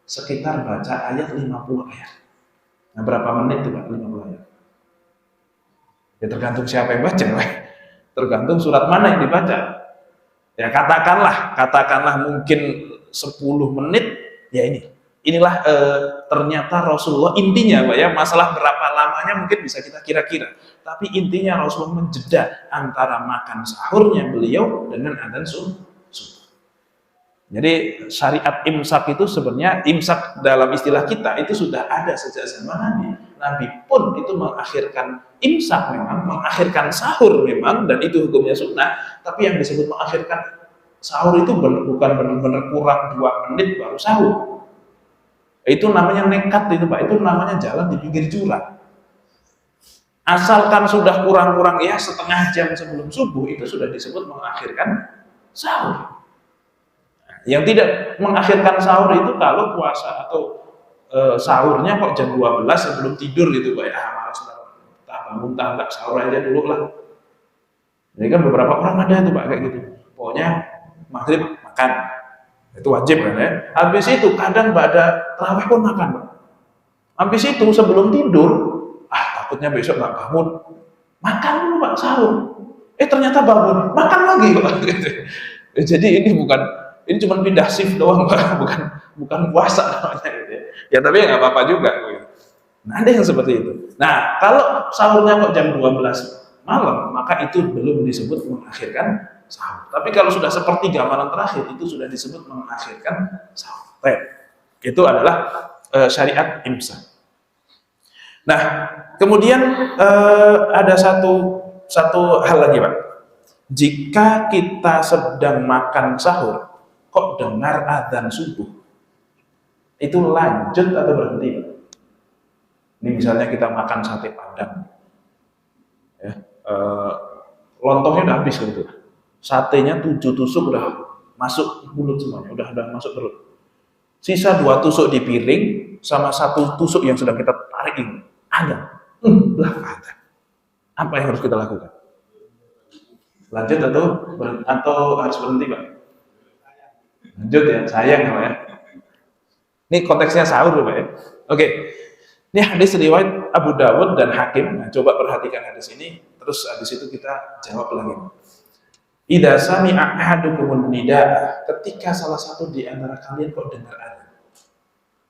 A: Sekitar baca ayat 50 ayat. Nah berapa menit itu Pak 50 ayat? Ya tergantung siapa yang baca, Pak. Tergantung surat mana yang dibaca. Ya katakanlah mungkin 10 menit, ya inilah ternyata Rasulullah intinya Pak ya, masalah berapa lamanya mungkin bisa kita kira-kira, tapi intinya Rasulullah menjeda antara makan sahurnya beliau dengan adzan subuh. Jadi syariat imsak itu sebenarnya, imsak dalam istilah kita itu sudah ada sejak zaman Nabi. Nabi pun itu mengakhirkan imsak memang, mengakhirkan sahur memang, dan itu hukumnya sunnah, tapi yang disebut mengakhirkan sahur itu bukan benar-benar kurang 2 menit baru sahur. Itu namanya nekat itu Pak, itu namanya jalan di pinggir jurang. Asalkan sudah kurang-kurang ya setengah jam sebelum subuh, itu sudah disebut mengakhirkan sahur. Yang tidak mengakhirkan sahur itu kalau puasa atau sahurnya kok jam 12 sebelum tidur gitu Pak ya, malas bangun tak sahur aja dulu lah. Jadi kan beberapa orang ada tuh Pak kayak gitu. Pokoknya maghrib makan, itu wajib kan ya. Habis itu kadang pada tarawih pun makan Pak. Habis itu sebelum tidur, takutnya besok nggak bangun, makan dulu Pak sahur. Ternyata bangun, makan lagi Pak. Jadi ini cuma pindah shift doang Pak, bukan puasa namanya gitu ya. Ya tapi nggak apa-apa juga gitu. Nah, ada yang seperti itu. Nah, kalau sahurnya kok jam 12 malam, maka itu belum disebut mengakhirkan sahur. Tapi kalau sudah sepertiga malam terakhir, itu sudah disebut mengakhirkan sahur. Itu adalah syariat imsak. Nah, kemudian ada satu hal lagi Pak. Jika kita sedang makan sahur, kok dengar adzan subuh, itu lanjut atau berhenti? Ini misalnya kita makan sate padang, ya, lontongnya udah habis gitu, satenya 7 tusuk udah masuk mulut semuanya, udah masuk perut. Sisa 2 tusuk di piring sama 1 tusuk yang sudah kita tarik ini, ada, adzan. Apa yang harus kita lakukan? Lanjut atau harus berhenti Pak? Lanjut ya, sayang ya. Ini konteksnya sahur Pak ya. Oke. Ini hadis riwayat Abu Dawud dan Hakim. Nah, coba perhatikan hadis ini, terus hadis itu kita jawab lagi. Idza sami'a ahadukum nidaa, ketika salah satu di antara kalian kok dengar adzan.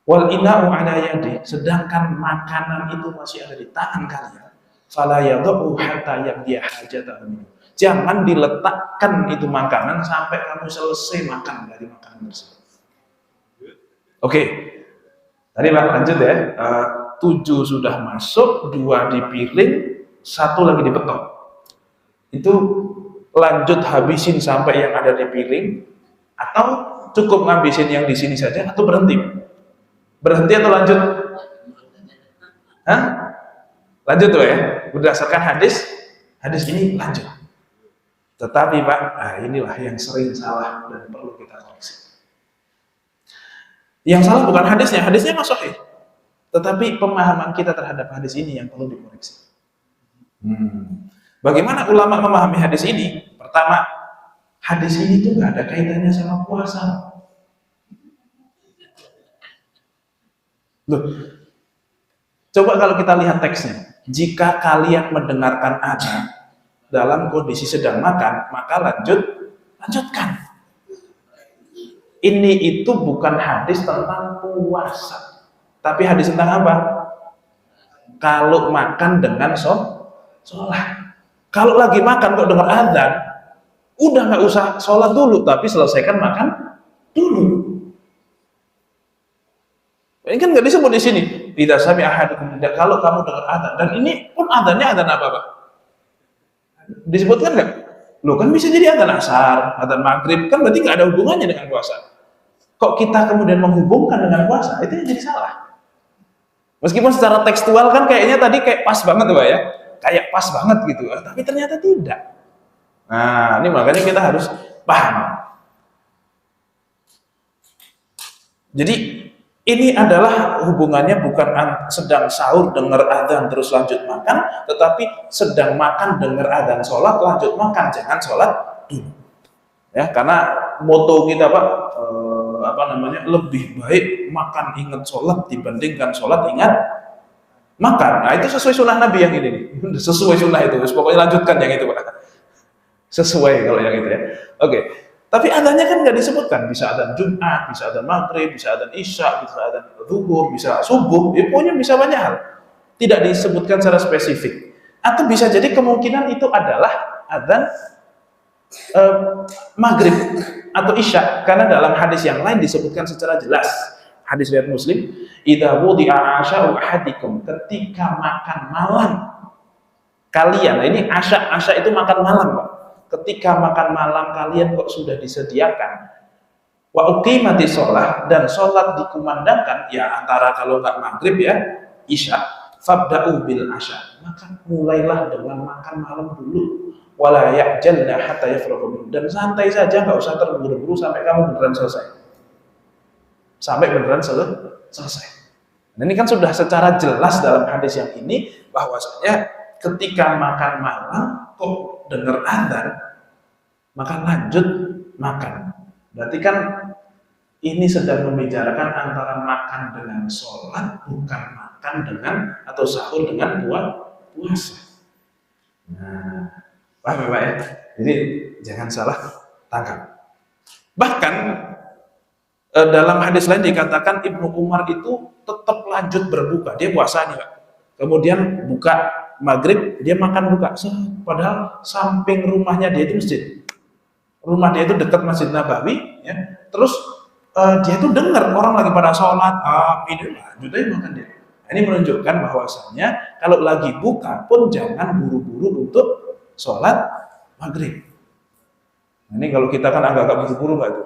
A: Wal ina'u 'ala yadi, sedangkan makanan itu masih ada di tangan kalian. Fala yadhu hatta yaqdi hajatahu. Jangan diletakkan itu makanan sampai kamu selesai makan dari makanan tersebut. Oke. Tadi Pak lanjut ya. 7 sudah masuk, 2 di piring, 1 lagi dipetok. Itu lanjut habisin sampai yang ada di piring, atau cukup ngabisin yang di sini saja, atau berhenti? Berhenti atau lanjut? Hah? Lanjut tuh ya, berdasarkan hadis ini lanjut. Tetapi Pak, inilah yang sering salah dan perlu kita koreksi. Yang salah bukan hadisnya mah sahih. Tetapi pemahaman kita terhadap hadis ini yang perlu dikoreksi. Bagaimana ulama memahami hadis ini? Pertama, hadis ini tuh nggak ada kaitannya sama puasa. Loh, coba kalau kita lihat teksnya. Jika kalian mendengarkan azan dalam kondisi sedang makan, maka lanjutkan. Ini itu bukan hadis tentang puasa, tapi hadis tentang apa? Kalau makan dengan sholat. Kalau lagi makan kok dengar azan, udah nggak usah sholat dulu, tapi selesaikan makan dulu. Ini kan nggak disebut di sini. Tidak sami ahadukum, kalau kamu dengar azan, dan ini pun azannya azan apa Pak? Disebutkan nggak? Loh kan bisa jadi azan asar, azan maghrib, kan berarti nggak ada hubungannya dengan puasa. Kok kita kemudian menghubungkan dengan puasa? Itu yang jadi salah. Meskipun secara tekstual kan kayaknya tadi kayak pas banget Pak ya, kayak pas banget gitu, tapi ternyata tidak. Nah, ini makanya kita harus paham. Jadi ini adalah hubungannya bukan sedang sahur dengar adzan terus lanjut makan, tetapi sedang makan dengar adzan sholat lanjut makan, jangan sholat dulu. Ya, karena moto kita Pak, lebih baik makan ingat sholat dibandingkan sholat ingat makan. Nah itu sesuai sunnah Nabi yang ini, sesuai sunnah itu. Pokoknya lanjutkan yang itu Pak. Sesuai kalau yang itu ya. Oke. Tapi adanya kan nggak disebutkan, bisa adzan Jumat, bisa adzan Maghrib, bisa adzan Isya, bisa adzan Zuhur, bisa subuh, ya pokoknya bisa banyak hal. Tidak disebutkan secara spesifik. Atau bisa jadi kemungkinan itu adalah adzan Maghrib atau Isya, karena dalam hadis yang lain disebutkan secara jelas. Hadis riwayat Muslim, idza wudi'a asya'u ahadikum, ketika makan malam kalian. Nah, ini asya itu makan malam Pak. Ketika makan malam kalian kok sudah disediakan, wa uqimatis shalah, dan sholat dikumandangkan, ya antara kalau nggak maghrib ya isya, fabda'u bil asya, maka mulailah dengan makan malam dulu, wala ya'jalna hatta yafrahu, dan santai saja, nggak usah terburu-buru sampai kamu beneran selesai. Nah, ini kan sudah secara jelas dalam hadis yang ini bahwasanya ketika makan malam kok dengar adzan, maka lanjut makan. Berarti kan ini sedang membicarakan antara makan dengan sholat, bukan makan dengan atau sahur dengan puasa. Nah, paham ya Pak ya? Jadi jangan salah tangkap. Bahkan dalam hadis lain dikatakan Ibnu Umar itu tetap lanjut berbuka, dia puasa nih Pak. Kemudian buka maghrib, dia makan buka. Padahal samping rumahnya dia itu masjid. Rumah dia itu dekat Masjid Nabawi, ya. Terus dia itu dengar orang lagi pada sholat, amin, lanjut aja makan dia. Nah, ini menunjukkan bahwasannya kalau lagi buka pun jangan buru-buru untuk sholat maghrib. Nah, ini kalau kita kan agak-agak buru-buru Pak itu.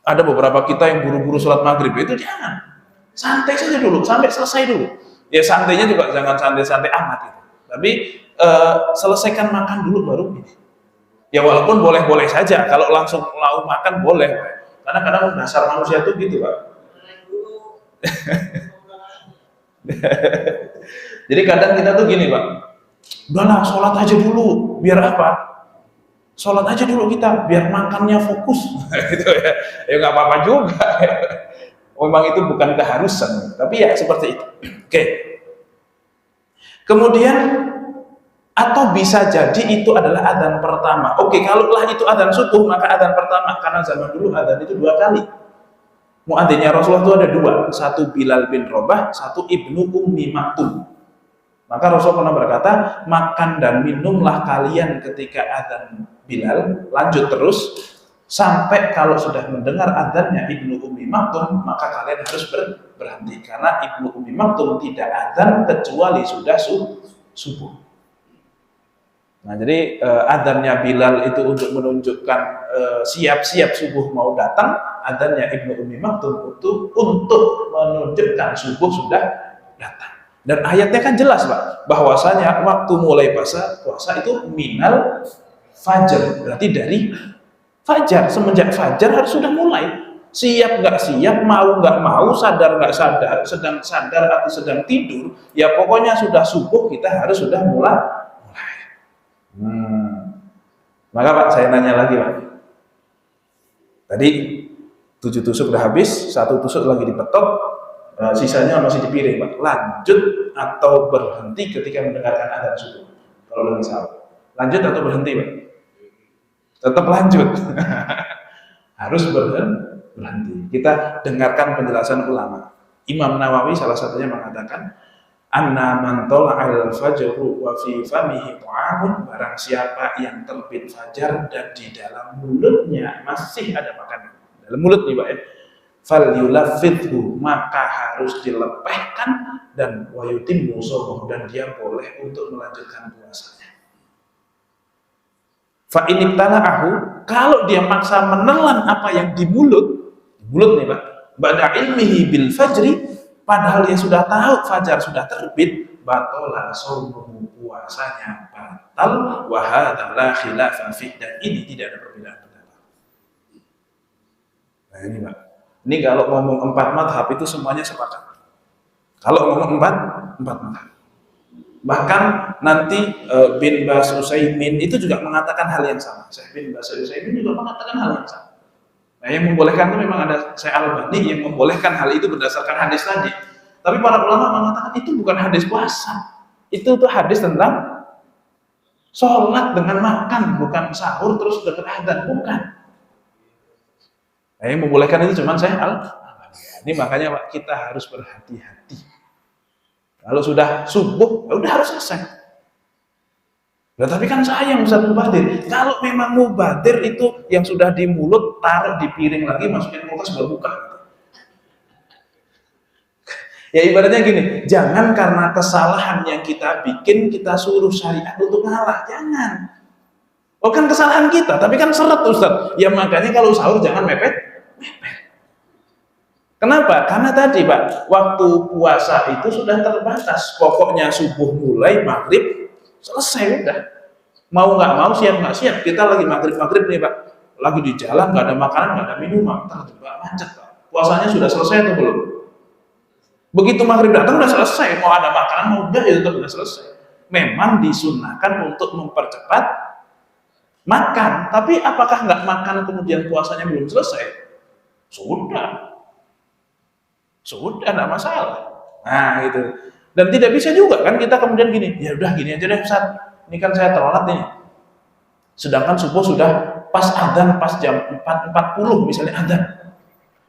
A: Ada beberapa kita yang buru-buru sholat maghrib, itu jangan. Santai saja dulu, sampai selesai dulu. Ya santainya juga jangan santai-santai amat gitu. Tapi selesaikan makan dulu baru ini. Ya walaupun boleh-boleh saja, kalau langsung mau makan boleh. Karena kadang dasar manusia itu gitu Pak. Jadi kadang kita tuh gini Pak, udahlah sholat aja dulu, biar apa? Sholat aja dulu kita, biar makannya fokus. Gitu ya. Ya nggak apa-apa juga. Memang itu bukan keharusan, tapi ya seperti itu. Oke. Kemudian atau bisa jadi itu adalah adzan pertama. Oke, kalaulah itu adzan subuh, maka adzan pertama, karena zaman dulu adzan itu 2 kali. Muadzinnya Rasulullah itu ada 2, satu Bilal bin Rabah, satu Ibnu Ummi Maktum. Maka Rasulullah pernah berkata, makan dan minumlah kalian ketika adzan Bilal, lanjut terus Sampai kalau sudah mendengar adzannya Ibnu Ummi Maktum, maka kalian harus berhenti. Karena Ibnu Ummi Maktum tidak adzan kecuali sudah subuh. Nah, jadi adzannya Bilal itu untuk menunjukkan siap-siap subuh mau datang, adzannya Ibnu Ummi Maktum untuk menunjukkan subuh sudah datang. Dan ayatnya kan jelas, Pak, bahwasanya waktu mulai puasa itu minal fajar, berarti dari fajar. Semenjak fajar harus sudah mulai. Siap nggak siap, mau nggak mau, sadar nggak sadar, sedang sadar atau sedang tidur, ya pokoknya sudah subuh kita harus sudah mulai. Maka Pak, saya nanya lagi, Pak. Tadi 7 tusuk udah habis, 1 tusuk lagi dipetok, sisanya masih di piring, Pak. Lanjut atau berhenti ketika mendengarkan adzan subuh? Kalau lagi sahur. Lanjut atau berhenti, Pak? Tetap lanjut. Harus berhenti. Kita dengarkan penjelasan ulama. Imam Nawawi salah satunya mengatakan, anna man tala'al fajru wa fi famihi ta'amun, barang siapa yang terbit fajar dan di dalam mulutnya masih ada makanan. Dalam mulut nih, Pak, ya. Fal yulaffidhu, maka harus dilepehkan, dan wa yutimmu shaumuhu, dan dia boleh untuk melanjutkan puasanya. Fa in ibtala'ahu, kalau dia maksa menelan apa yang di mulut nih, Pak, ba'da ilmihi bil fajri, padahal dia sudah tahu fajar sudah terbit, batola shaumuhu, puasanya batal, wa hadza la khilafa fi, dan ini tidak ada perbedaan pendapat. Nah ini, Pak, ini kalau ngomong 4 mazhab itu semuanya sepakat. Kalau ngomong 4 mazhab. Bahkan nanti bin Baz Utsaimin itu juga mengatakan hal yang sama. Syekh bin Baz Utsaimin juga mengatakan hal yang sama. Nah, yang membolehkan itu memang ada Syekh Al-Albani yang membolehkan hal itu berdasarkan hadis tadi. Tapi para ulama mengatakan itu bukan hadis puasa. Itu tuh hadis tentang sholat dengan makan, bukan sahur terus dengan adzan, bukan. Nah, yang membolehkan itu cuma Syekh Al-Albani. Ini makanya, Pak, kita harus berhati-hati. Kalau sudah subuh, udah harus selesai. Nah, tapi kan sayang Ustaz mubadir. Kalau memang mubadir itu yang sudah di mulut, taruh di piring lagi, masukin kulkas, baru buka. Ya ibaratnya gini, jangan karena kesalahan yang kita bikin, kita suruh syariat untuk ngalah. Jangan. Oh kan kesalahan kita, tapi kan seret Ustaz. Ya makanya kalau sahur jangan mepet. Kenapa? Karena tadi, Pak, waktu puasa itu sudah terbatas. Pokoknya subuh mulai, maghrib selesai udah. Mau nggak mau, siap nggak siap. Kita lagi maghrib nih, Pak. Lagi di jalan, nggak ada makanan, nggak ada minuman, terjebak macet, Pak. Puasanya sudah selesai atau belum? Begitu maghrib datang udah selesai. Mau ada makanan, mau enggak, ya tetap udah selesai. Memang disunahkan untuk mempercepat makan. Tapi apakah nggak makan kemudian puasanya belum selesai? Sudah, enggak masalah. Nah, gitu. Dan tidak bisa juga kan kita kemudian gini, ya udah gini aja deh Ustaz. Ini kan saya telat nih. Sedangkan subuh sudah pas adzan, pas jam 4.40 misalnya adzan.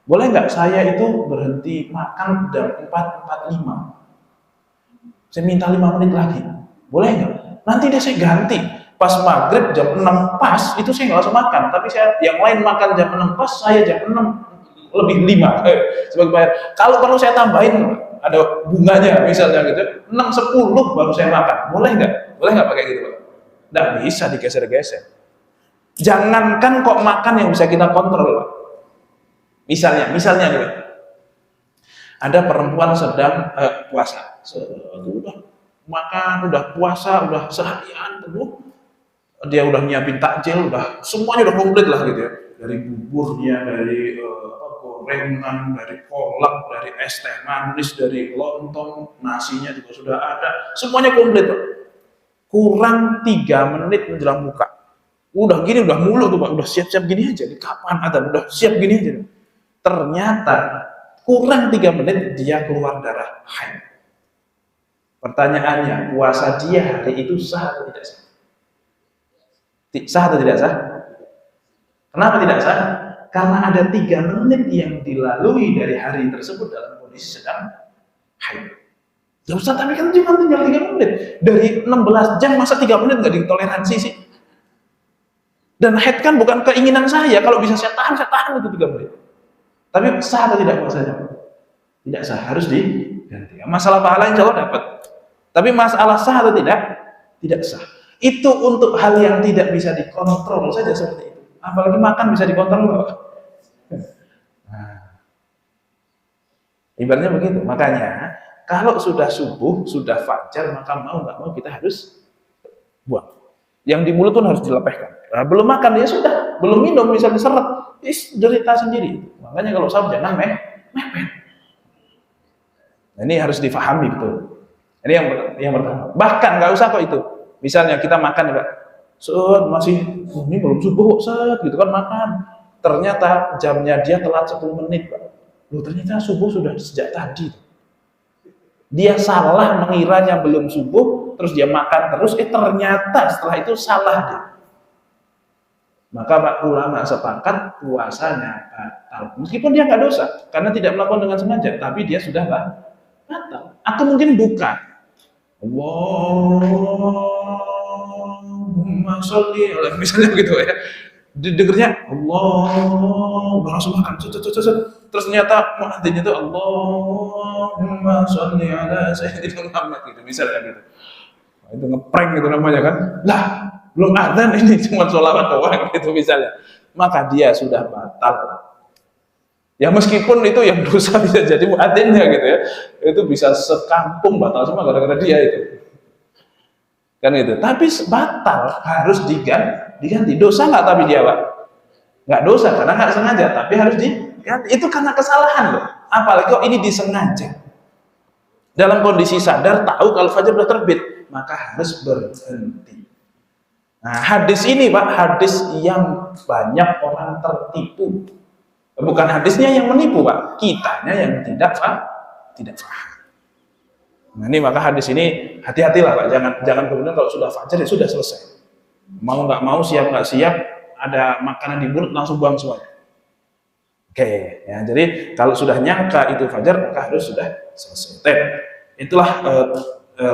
A: Boleh nggak saya itu berhenti makan jam 4.45? Saya minta 5 menit lagi. Boleh nggak? Nanti deh saya ganti. Pas maghrib jam 6 pas, itu saya nggak langsung makan. Tapi saya yang lain makan jam 6 pas, saya jam 6 lebih 5 sebagai bayar. Kalau perlu saya tambahin ada bunganya misalnya gitu, 6.10 baru saya makan. Boleh nggak pakai gitu, Pak? Nggak bisa digeser-geser. Jangankan kok makan yang bisa kita kontrol, Pak. Misalnya gitu, ada perempuan sedang puasa, udah makan, udah puasa, udah seharian penuh, dia udah nyiapin takjil, udah semuanya udah komplit lah gitu ya, dari buburnya, dari gorengan, dari kolak, dari es teh manis, dari lontong, nasinya juga sudah ada, semuanya komplit, Pak. Kurang 3 menit menjelang buka, udah gini, udah mulu tuh, Pak, udah siap-siap gini aja, kapan ada, udah siap gini aja. Ternyata kurang 3 menit dia keluar darah haid. Pertanyaannya, puasa dia hari itu sah atau tidak sah? Sah atau tidak sah? Kenapa tidak sah? Karena ada 3 menit yang dilalui dari hari tersebut dalam kondisi sedang haid. Ya Ustaz, tapi kan cuma tinggal 3 menit. Dari 16 jam masa 3 menit nggak ditoleransi sih? Dan haid kan bukan keinginan saya. Kalau bisa saya tahan itu 3 menit. Tapi sah atau tidak puasanya? Tidak sah, harus diganti. Masalah pahala insya Allah dapat. Tapi masalah sah atau tidak? Tidak sah. Itu untuk hal yang tidak bisa dikontrol saja seperti itu. Apalagi makan bisa dikontrol nggak? Nah, ibaratnya begitu. Makanya kalau sudah subuh, sudah fajar, maka mau nggak mau kita harus buang. Yang di mulut pun harus dilepehkan. Nah, belum makan ya sudah, belum minum misalnya seret, derita sendiri. Makanya kalau sahur jangan mepet. Nah, ini harus difahami betul. Ini yang pertama. Bahkan nggak usah kok itu. Misalnya kita makan ya, masih ini belum subuh gitu kan makan. Ternyata jamnya dia telat 10 menit, Pak. Loh, ternyata subuh sudah sejak tadi. Dia salah mengiranya belum subuh, terus dia makan terus, ternyata setelah itu salah dia. Maka Pak ulama sepakat puasanya batal. Meskipun dia nggak dosa, karena tidak melakukan dengan sengaja, tapi dia sudah batal. Atau mungkin bukan. Allahumma sholli ala, misalnya begitu ya. Dengernya Allah langsung makan, terus ternyata muadzinnya itu Allahumma sholli ala sayyidina Muhammad gitu, misalnya gitu. Nah, itu ngeprank gitu namanya kan. Lah, belum adzan ini cuma sholawat doang gitu misalnya. Maka dia sudah batal. Ya meskipun itu yang dosa bisa jadi muadzinnya gitu ya. Itu bisa sekampung batal semua gara-gara dia itu. Kan itu. Tapi batal harus diganti. Dosa nggak tapi dia, Pak? Nggak dosa karena nggak sengaja, tapi harus diganti. Itu karena kesalahan loh. Apalagi kok ini disengaja. Dalam kondisi sadar tahu kalau fajar sudah terbit, maka harus berhenti. Nah, hadis ini, Pak, hadis yang banyak orang tertipu. Bukan hadisnya yang menipu, Pak, kitanya yang tidak paham. Nah, ini maka hadis ini hati-hatilah, Pak, jangan kemudian kalau sudah fajar ya sudah selesai. Mau nggak mau, siap nggak siap, ada makanan di mulut langsung buang semuanya. Oke, ya, jadi kalau sudah nyangka itu fajar maka harus sudah selesai. Itulah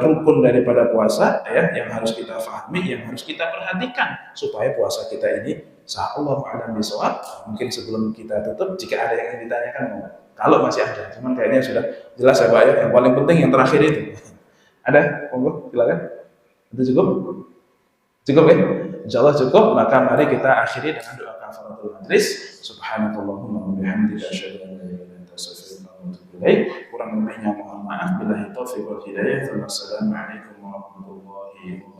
A: rukun daripada puasa ya, yang harus kita pahami, yang harus kita perhatikan supaya puasa kita ini sah. Allahu a'lam bishawab. Mungkin sebelum kita tutup, jika ada yang ingin ditanyakan, kalau masih ada, cuman kayaknya sudah jelas ya Pak ya. Yang paling penting yang terakhir itu. Ada? Monggo, silakan. Itu cukup ya? Insya Allah cukup. Maka mari kita akhiri dengan doa kafaratul majlis. Subhanakallahumma wa bihamdika asyhadu an la ilaha illa anta astaghfiruka wa atubu ilaik. Kurang lebihnya mohon maaf. Billahi taufiq wal hidayah. Wassalamualaikum warahmatullahi wabarakatuh.